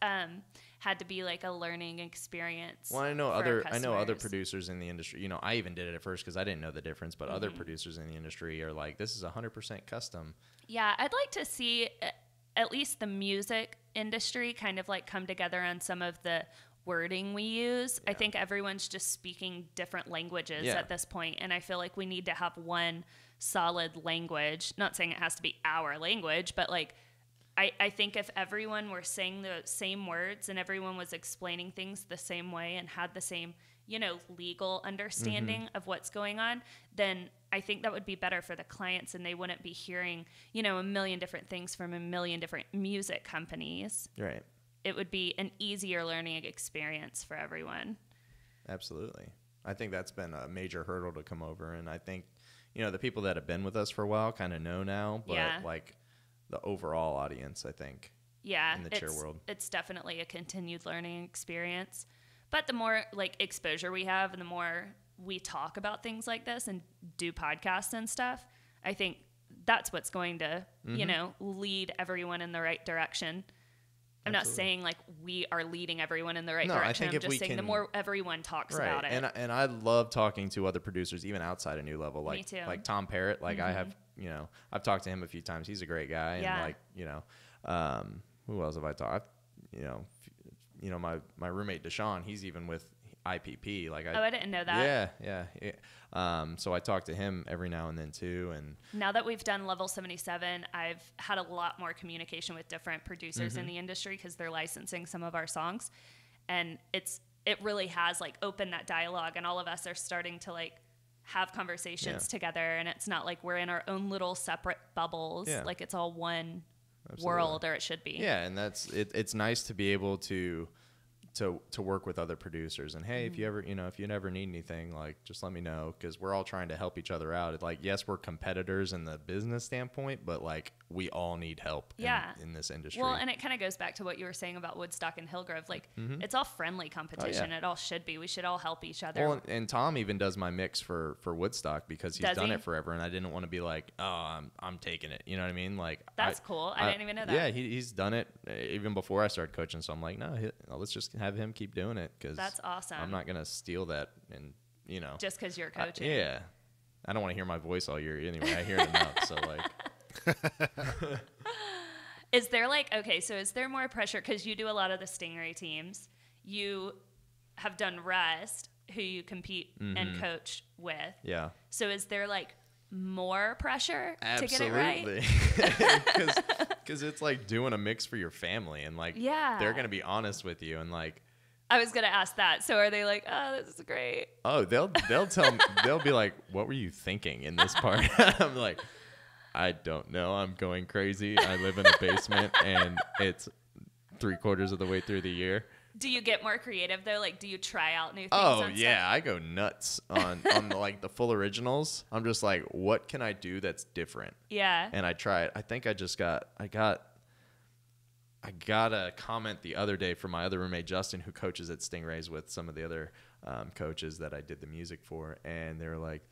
had to be a learning experience. Well, I know other producers in the industry. I even did it at first because I didn't know the difference, but other producers in the industry are this is 100% custom. Yeah, I'd like to see at least the music industry kind of come together on some of the wording we use. Yeah. I think everyone's just speaking different languages at this point, and I feel we need to have one solid language. Not saying it has to be our language, but I think if everyone were saying the same words and everyone was explaining things the same way and had the same, legal understanding of what's going on, then I think that would be better for the clients, and they wouldn't be hearing, a million different things from a million different music companies. Right. It would be an easier learning experience for everyone. Absolutely. I think that's been a major hurdle to come over, and I think, the people that have been with us for a while kind of know now, but like the overall audience, I think, in the chair world, it's definitely a continued learning experience. But the more like exposure we have and the more we talk about things like this and do podcasts and stuff, I think that's what's going to, lead everyone in the right direction. I'm not saying like we are leading everyone in the right direction. I'm just saying the more everyone talks about it. And I love talking to other producers, even outside of New Level, like Me too. Like Tom Parrott. Like I have, I've talked to him a few times. He's a great guy. And who else have I talked? My roommate Deshaun, he's even with IPP. I didn't know that. Yeah. So I talk to him every now and then too. And now that we've done Level 77, I've had a lot more communication with different producers in the industry because they're licensing some of our songs, and it really has like opened that dialogue, and all of us are starting to like have conversations together, and it's not like we're in our own little separate bubbles. Like it's all one world, or it should be. Yeah, and that's it. It's nice to be able to work with other producers, and hey, if you ever if you never need anything, like just let me know, because we're all trying to help each other out. It's like, yes, we're competitors in the business standpoint, but like we all need help in this industry. Well, and it kind of goes back to what you were saying about Woodstock and Hillgrove. Like it's all friendly competition. It all should be. We should all help each other. Well, and Tom even does my mix for Woodstock because he's done it forever, and I didn't want to be like, oh, I'm taking it. You know what I mean? Like that's cool. I didn't even know that. Yeah, he's done it even before I started coaching. So I'm like, no, let's just have him keep doing it, because that's awesome. I'm not gonna steal that, and just because you're coaching. I don't want to hear my voice all year anyway. I hear it enough. So like. Is there is there more pressure because you do a lot of the Stingray teams? You have done Rest, who you compete and coach with. Yeah. So is there like more pressure to get it right? Because it's like doing a mix for your family, and like they're gonna be honest with you, and like. I was gonna ask that. So are they like, oh, this is great? Oh, they'll tell me, they'll be like, what were you thinking in this part? I'm like, I don't know. I'm going crazy. I live in a basement, and it's 3/4 of the way through the year. Do you get more creative though? Like, do you try out new things? Oh yeah, I go nuts on like the full originals. I'm just like, what can I do that's different? Yeah. And I try it. I think I got a comment the other day from my other roommate Justin, who coaches at Stingrays with some of the other coaches that I did the music for, and they were like,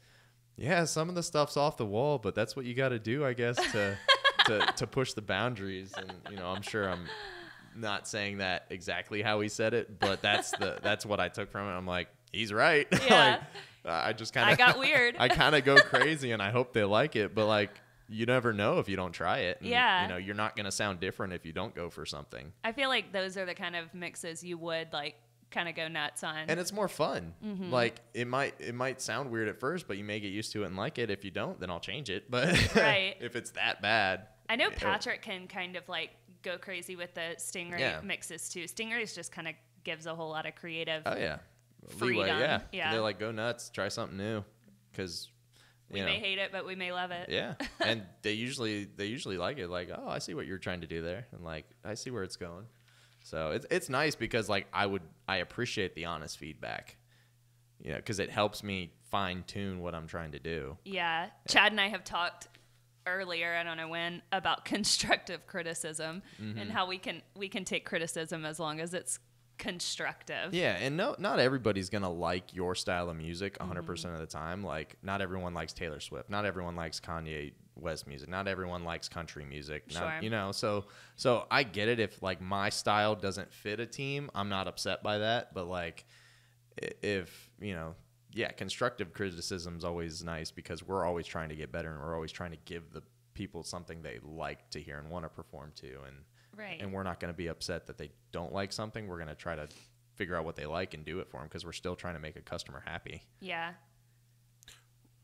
yeah, some of the stuff's off the wall, but that's what you got to do, I guess, to push the boundaries. And I'm sure I'm not saying that exactly how he said it, but that's what I took from it. I'm like, he's right. Yeah. I got weird. I kind of go crazy, and I hope they like it, but like, you never know if you don't try it. And, you're not going to sound different if you don't go for something. I feel like those are the kind of mixes you would like kind of go nuts on. And it's more fun. Like it might sound weird at first, but you may get used to it and like it. If you don't, then I'll change it. But if it's that bad. I know Patrick can kind of like go crazy with the Stingray mixes too. Stingrays just kind of gives a whole lot of creative freedom. Leeway, yeah. They're like, go nuts, try something new. Because we may hate it, but we may love it. Yeah. And they usually like it. Like, oh, I see what you're trying to do there. And like, I see where it's going. So it's nice because like I appreciate the honest feedback, because it helps me fine tune what I'm trying to do. Yeah. Chad and I have talked earlier, I don't know when, about constructive criticism and how we can take criticism as long as it's constructive. Yeah, and not everybody's gonna like your style of music 100% of the time. Like, not everyone likes Taylor Swift. Not everyone likes Kanye West music. Not everyone likes country music. Sure. So I get it if like my style doesn't fit a team. I'm not upset by that. But like, if constructive criticism is always nice because we're always trying to get better, and we're always trying to give the people something they like to hear and want to perform to. And we're not going to be upset that they don't like something. We're going to try to figure out what they like and do it for them, because we're still trying to make a customer happy. Yeah.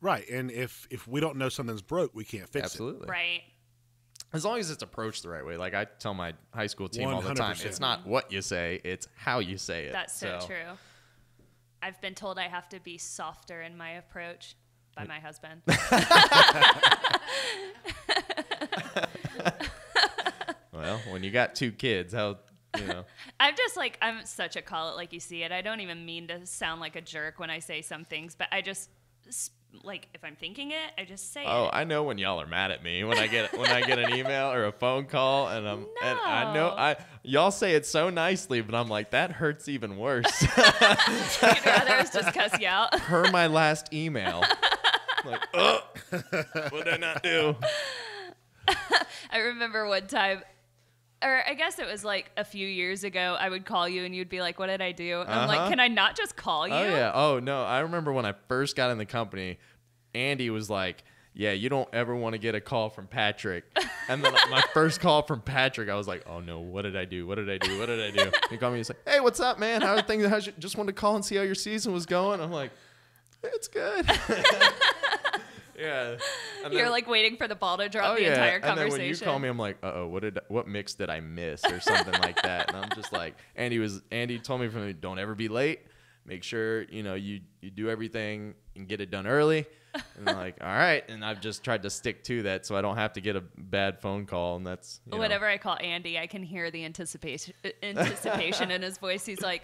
Right. And if we don't know something's broke, we can't fix it. Absolutely. Right. As long as it's approached the right way. Like I tell my high school team all the time, 100%. it's not what you say, it's how you say it. That's so true. I've been told I have to be softer in my approach by my husband. Well, when you got 2 kids, how, you know. I'm just like, I'm such a call it like you see it. I don't even mean to sound like a jerk when I say some things, but I just, like, if I'm thinking it, I just say it. Oh, I know when y'all are mad at me when I get an email or a phone call, and and I know y'all say it so nicely, but I'm like, that hurts even worse. You'd rather us just cuss you out. Per my last email. Like, oh, what did I not do? I remember one time, or I guess it was like a few years ago, I would call you and you'd be like, what did I do? I'm like, can I not just call you? Oh, yeah. Oh, no. I remember when I first got in the company, Andy was like, yeah, you don't ever want to get a call from Patrick. And then my first call from Patrick, I was like, oh, no, what did I do? What did I do? What did I do? He called me and he's like, hey, what's up, man? How are things? Just wanted to call and see how your season was going. I'm like, it's good. Yeah. And You're then, like waiting for the ball to drop the entire conversation. And then when you call me, I'm like, what mix did I miss or something like that? And I'm just like, Andy told me don't ever be late. Make sure, you do everything and get it done early. And I'm like, all right. And I've just tried to stick to that so I don't have to get a bad phone call. And that's, whenever I call Andy, I can hear the anticipation in his voice. He's like,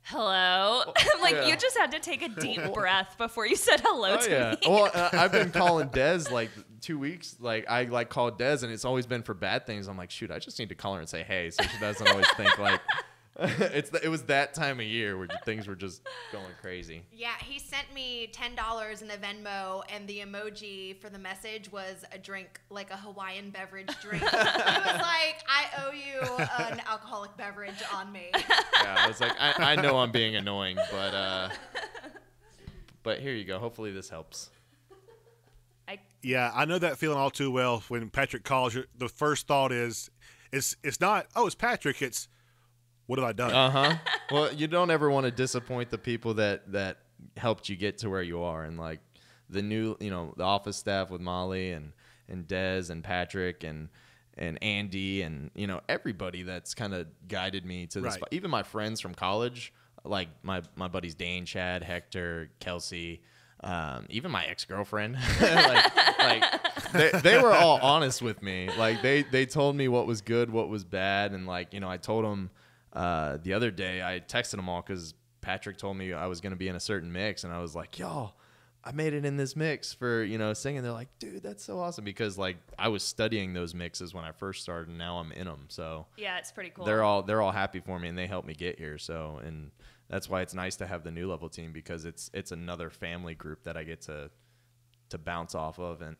hello. I'm like, you just had to take a deep breath before you said hello to me. Well, I've been calling Des like 2 weeks. Like I called Des and it's always been for bad things. I'm like, shoot, I just need to call her and say hey, so she doesn't always think like it was that time of year where things were just going crazy. Yeah, he sent me $10 in a Venmo, and the emoji for the message was a drink, like a Hawaiian beverage drink. He was like, I owe you an alcoholic beverage on me. Yeah, I was like, I know I'm being annoying, but here you go. Hopefully this helps. Yeah, I know that feeling all too well. When Patrick calls, the first thought is, it's not, oh, it's Patrick. It's, what have I done? Well, you don't ever want to disappoint the people that helped you get to where you are, and like the new, the office staff with Molly and Des and Patrick and Andy and everybody that's kind of guided me to this. Right. Even my friends from college, like my buddies Dane, Chad, Hector, Kelsey. Even my ex-girlfriend, they were all honest with me. Like they told me what was good, what was bad. And I told them, the other day I texted them all cause Patrick told me I was going to be in a certain mix. And I was like, y'all, I made it in this mix for, singing. They're like, dude, that's so awesome. Because I was studying those mixes when I first started and now I'm in them. So yeah, it's pretty cool. They're all happy for me and they helped me get here. So, and that's why it's nice to have the new level team because it's another family group that I get to bounce off of. And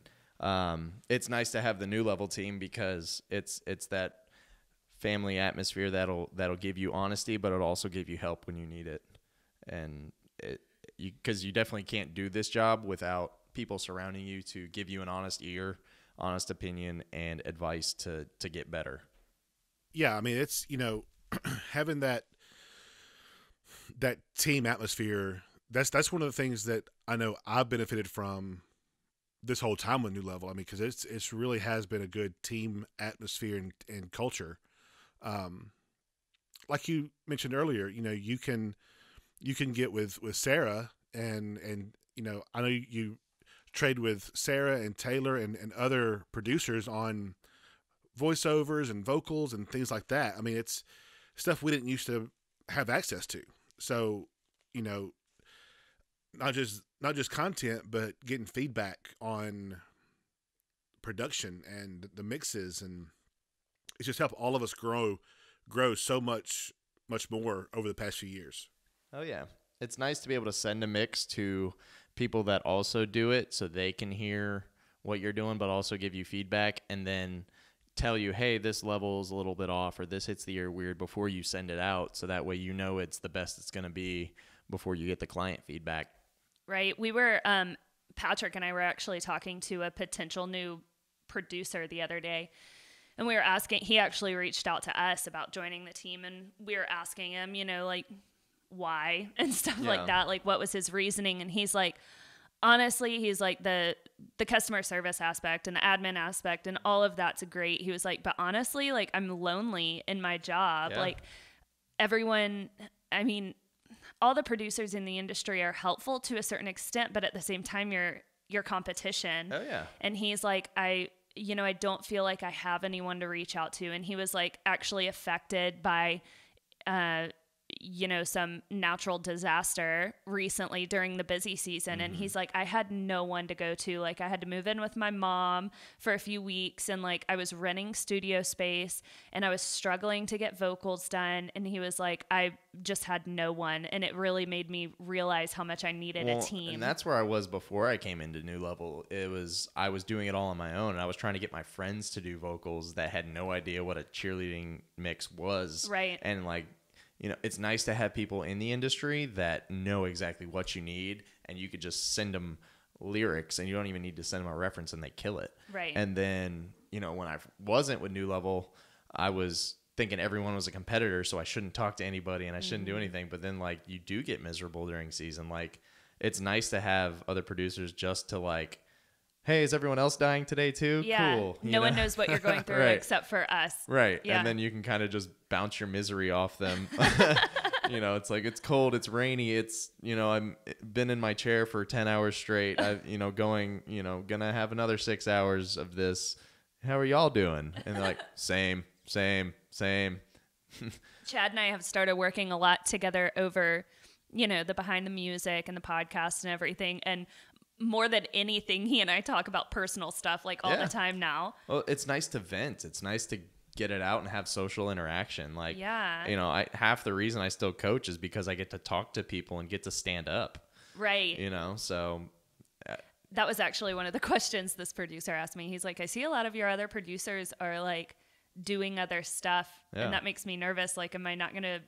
it's nice to have the new level team because it's that family atmosphere that'll give you honesty, but it'll also give you help when you need it. And because you definitely can't do this job without people surrounding you to give you an honest ear, honest opinion, and advice to get better. Yeah, I mean, it's, having that team atmosphere, that's one of the things that I know I've benefited from this whole time with New Level. I mean, because it's really has been a good team atmosphere and culture. Like you mentioned earlier, you can get with Sarah and I know you trade with Sarah and Taylor and other producers on voiceovers and vocals and things like that. I mean, it's stuff we didn't used to have access to. So, not just content, but getting feedback on production and the mixes, and it's just helped all of us grow so much more over the past few years. Oh yeah. It's nice to be able to send a mix to people that also do it so they can hear what you're doing, but also give you feedback and then tell you, hey, this level is a little bit off or this hits the ear weird before you send it out. So that way it's the best it's going to be before you get the client feedback. Right. We were, Patrick and I were actually talking to a potential new producer the other day. And we were asking, he actually reached out to us about joining the team. And we were asking him, why and stuff like that. Like, what was his reasoning? And he's like, honestly, he's like the customer service aspect and the admin aspect and all of that's great. He was like, but honestly, like I'm lonely in my job. Yeah. Like everyone, I mean, all the producers in the industry are helpful to a certain extent, but at the same time, you're competition. Oh yeah. And he's like, I don't feel like I have anyone to reach out to. And he was like actually affected by, some natural disaster recently during the busy season. And he's like, I had no one to go to. Like I had to move in with my mom for a few weeks and like I was renting studio space and I was struggling to get vocals done. And he was like, I just had no one. And it really made me realize how much I needed a team. And that's where I was before I came into New Level. I was doing it all on my own and I was trying to get my friends to do vocals that had no idea what a cheerleading mix was. Right. And like, it's nice to have people in the industry that know exactly what you need and you could just send them lyrics and you don't even need to send them a reference and they kill it. Right. And then, when I wasn't with New Level, I was thinking everyone was a competitor, so I shouldn't talk to anybody and I shouldn't do anything. But then like you do get miserable during season. Like it's nice to have other producers just to like, hey, is everyone else dying today too? Yeah. Cool. No one knows what you're going through Right. except for us. Right. Yeah. And then you can kind of just bounce your misery off them. It's like, it's cold, it's rainy. It's, I'm been in my chair for 10 hours straight. I've, gonna have another 6 hours of this. How are y'all doing? And they're like, same. Chad and I have started working a lot together over, the behind the music and the podcast and everything. And more than anything, he and I talk about personal stuff like all the time now. Well, it's nice to vent. It's nice to get it out and have social interaction. Like, yeah. Half the reason I still coach is because I get to talk to people and get to stand up. Right. So. That was actually one of the questions this producer asked me. He's like, I see a lot of your other producers are like doing other stuff. Yeah. And that makes me nervous. Like, am I not going to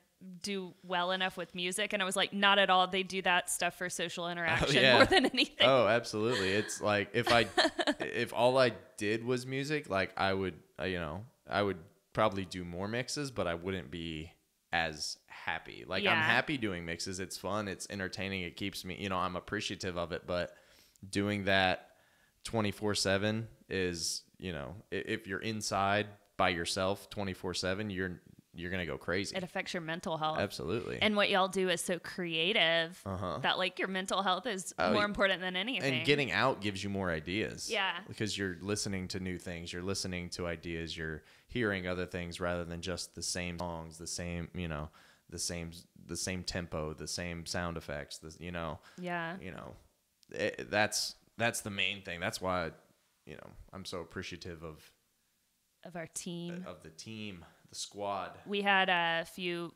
do well enough with music? And I was like, not at all. They do that stuff for social interaction more than anything. Oh, absolutely. It's like if all I did was music, like I would probably do more mixes, but I wouldn't be as happy. Like I'm happy doing mixes. It's fun. It's entertaining. It keeps me, I'm appreciative of it, but doing that 24/7 is, if you're inside by yourself 24/7, you're going to go crazy. It affects your mental health. Absolutely. And what y'all do is so creative that like your mental health is more important than anything. And getting out gives you more ideas. Yeah. Because you're listening to new things. You're listening to ideas. You're hearing other things rather than just the same songs, the same tempo, the same sound effects, Yeah. That's the main thing. That's why, I'm so appreciative of our team. Of the team. The squad. We had a few,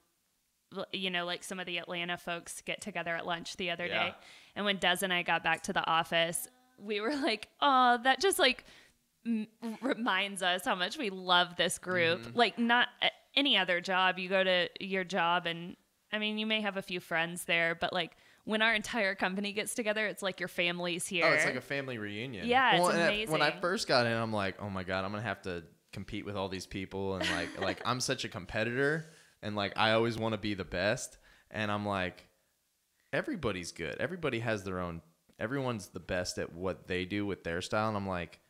like some of the Atlanta folks get together at lunch the other day. And when Des and I got back to the office, we were like, oh, that just like reminds us how much we love this group. Mm-hmm. Like not any other job. You go to your job and I mean, you may have a few friends there, but like when our entire company gets together, it's like your family's here. Oh, it's like a family reunion. Yeah, it's amazing. When I first got in, I'm like, oh my God, I'm going to have to compete with all these people and like I'm such a competitor and like I always want to be the best and I'm like everybody's good, everybody has their own, everyone's the best at what they do with their style and I'm like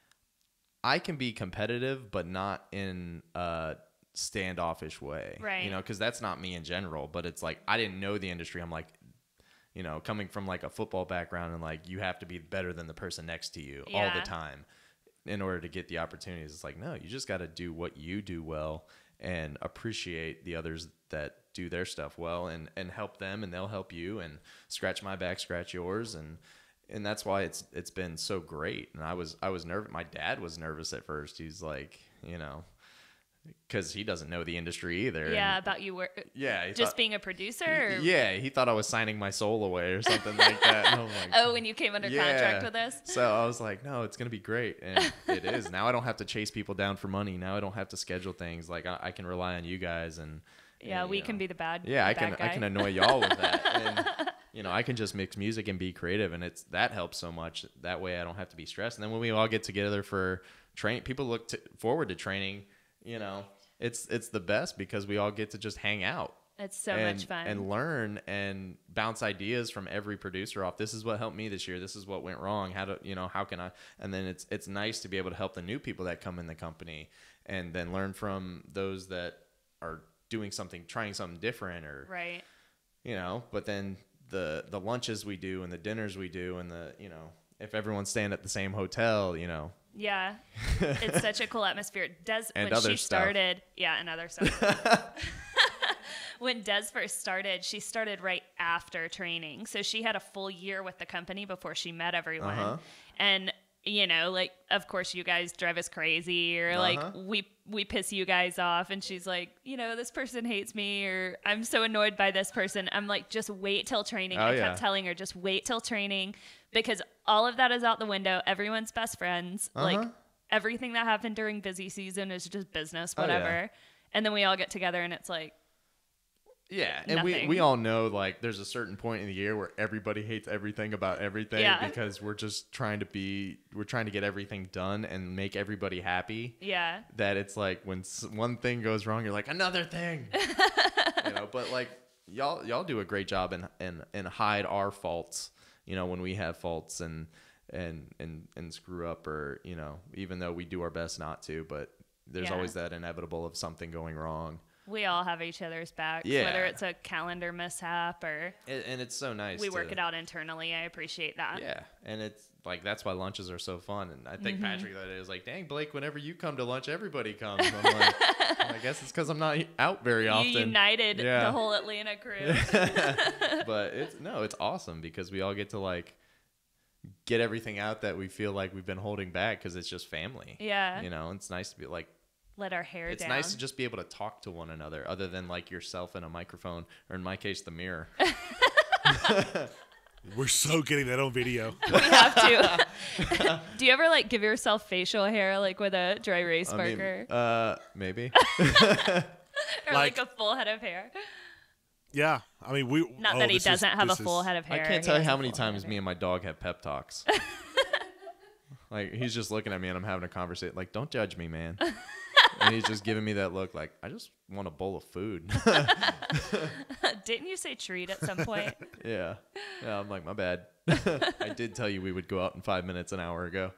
I can be competitive but not in a standoffish way, right? Because that's not me in general, but it's like I didn't know the industry. I'm like coming from like a football background and like you have to be better than the person next to you all the time in order to get the opportunities. It's like, no, you just got to do what you do well and appreciate the others that do their stuff well and help them and they'll help you and scratch my back, scratch yours. And that's why it's been so great. And I was nervous. My dad was nervous at first. He's like, because he doesn't know the industry either. Yeah, and, about you just being a producer? Or? Yeah, he thought I was signing my soul away or something like that. And I'm like, when you came under contract with us? So I was like, no, it's going to be great. And it is. Now I don't have to chase people down for money. Now I don't have to schedule things. Like I can rely on you guys. And we can be the bad Yeah, the bad guy. I can annoy y'all with that. And, I can just mix music and be creative. And that helps so much. That way I don't have to be stressed. And then when we all get together for training, people look forward to training. It's the best because we all get to just hang out It's so much fun. And learn and bounce ideas from every producer off. This is what helped me this year. This is what went wrong. How can I? And then it's nice to be able to help the new people that come in the company, and then learn from those that are trying something different, or right. But then the lunches we do and the dinners we do and if everyone's staying at the same hotel, Yeah, it's such a cool atmosphere. And when other she stuff. started, yeah, and other stuff. When Des first started, she started right after training. So she had a full year with the company before she met everyone. Uh-huh. And, of course you guys drive us crazy, or we piss you guys off. And she's like, this person hates me, or I'm so annoyed by this person. I'm like, just wait till training. I kept telling her, just wait till training, because all of that is out the window. Everyone's best friends. Like everything that happened during busy season is just business, whatever. Oh, yeah. And then we all get together and it's like, yeah, and we all know, like, there's a certain point in the year where everybody hates everything about everything, because we're just trying to get everything done and make everybody happy. Yeah. That it's like when one thing goes wrong, you're like, another thing. But like y'all do a great job and hide our faults, when we have faults and screw up, or even though we do our best not to, but there's always that inevitable of something going wrong. We all have each other's backs, Yeah. whether it's a calendar mishap or And it's so nice. we work it out internally. I appreciate that. Yeah, and it's like that's why lunches are so fun. And I think Patrick that is like, dang, Blake, whenever you come to lunch, everybody comes. I'm like, I guess it's because I'm not out very often. You united the whole Atlanta crew. But it's awesome because we all get to like get everything out that we feel like we've been holding back because it's just family. Yeah. It's nice to be like, let our hair it's down. nice to just be able to talk to one another other than like yourself in a microphone, or in my case, the mirror. We're so getting that on video. We have to. Do you ever like give yourself facial hair like with a dry erase marker? Maybe. Or like a full head of hair? Yeah. I mean, we. Not that he doesn't have a full head of I hair. can't tell you how many times me and my dog have pep talks. Like, he's just looking at me and I'm having a conversation. Like, don't judge me, man. And he's just giving me that look like, I just want a bowl of food. Didn't you say treat at some point? Yeah. Yeah, I'm like, my bad. I did tell you we would go out in 5 minutes an hour ago.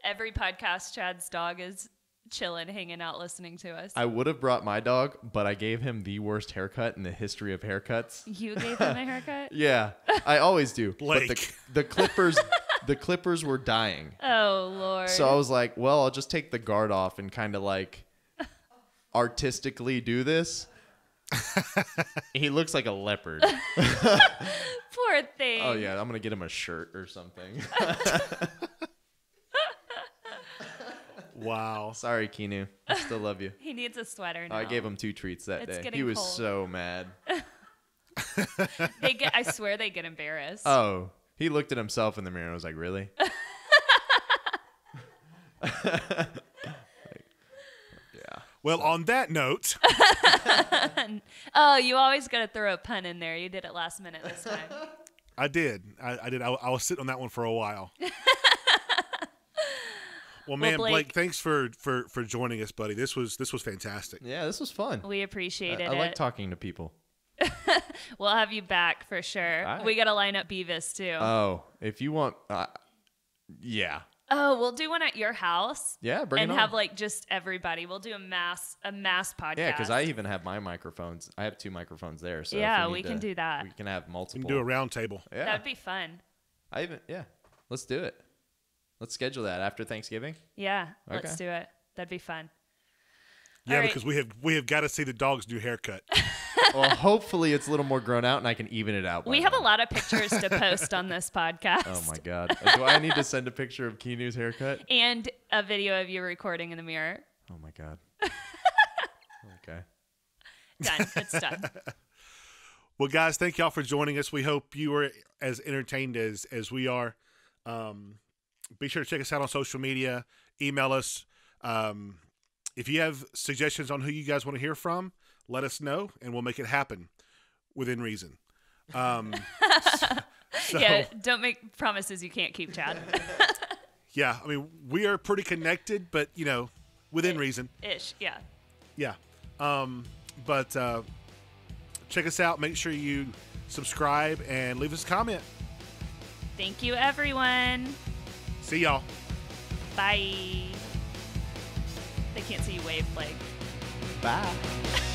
Every podcast, Chad's dog is chilling, hanging out, listening to us. I would have brought my dog, but I gave him the worst haircut in the history of haircuts. You gave him a haircut? Yeah, I always do. Blake. But the clippers were dying. Oh, Lord. So I was like, well, I'll just take the guard off and kind of like artistically do this. He looks like a leopard. Poor thing. Oh, yeah, I'm going to get him a shirt or something. Wow. Sorry, Keanu. I still love you. He needs a sweater now. I gave him 2 treats that It's day. getting He was cold. so mad. I swear they get embarrassed. Oh, he looked at himself in the mirror and was like, really? Yeah. Well, on that note, Oh, you always got to throw a pun in there. You did it last minute this time. I did. I did. I was sitting on that one for a while. Well, man, Blake, thanks for joining us, buddy. This was fantastic. Yeah, this was fun. We appreciated it. I like talking to people. We'll have you back for sure. All right. We got to line up Beavis too. Oh, if you want, yeah. Oh, we'll do one at your house. Yeah, bring it and on. have like just everybody. We'll do a mass podcast. Yeah, because I even have my microphones. I have 2 microphones there. So yeah, if we can do that. We can have We multiple. can do a round table. Yeah, That'd be fun. Let's do it. Let's schedule that after Thanksgiving. Yeah, Okay. let's do it. That'd be fun. Yeah, All right. because we have got to see the dog's new haircut. Well, hopefully it's a little more grown out and I can even it out. We have a lot of pictures to post on this podcast. Oh my God. Do I need to send a picture of Kinu's haircut? And a video of you recording in the mirror. Oh my God. Okay. Done. It's done. Well, guys, thank y'all for joining us. We hope you were as entertained as we are. Be sure to check us out on social media. Email us. If you have suggestions on who you guys want to hear from, let us know, and we'll make it happen within reason. So, Yeah, don't make promises you can't keep, Chad. yeah, I mean, we are pretty connected, but, within reason. Ish, yeah. Yeah. But check us out. Make sure you subscribe and leave us a comment. Thank you, everyone. See y'all. Bye. They can't see you wave, Blake. Bye.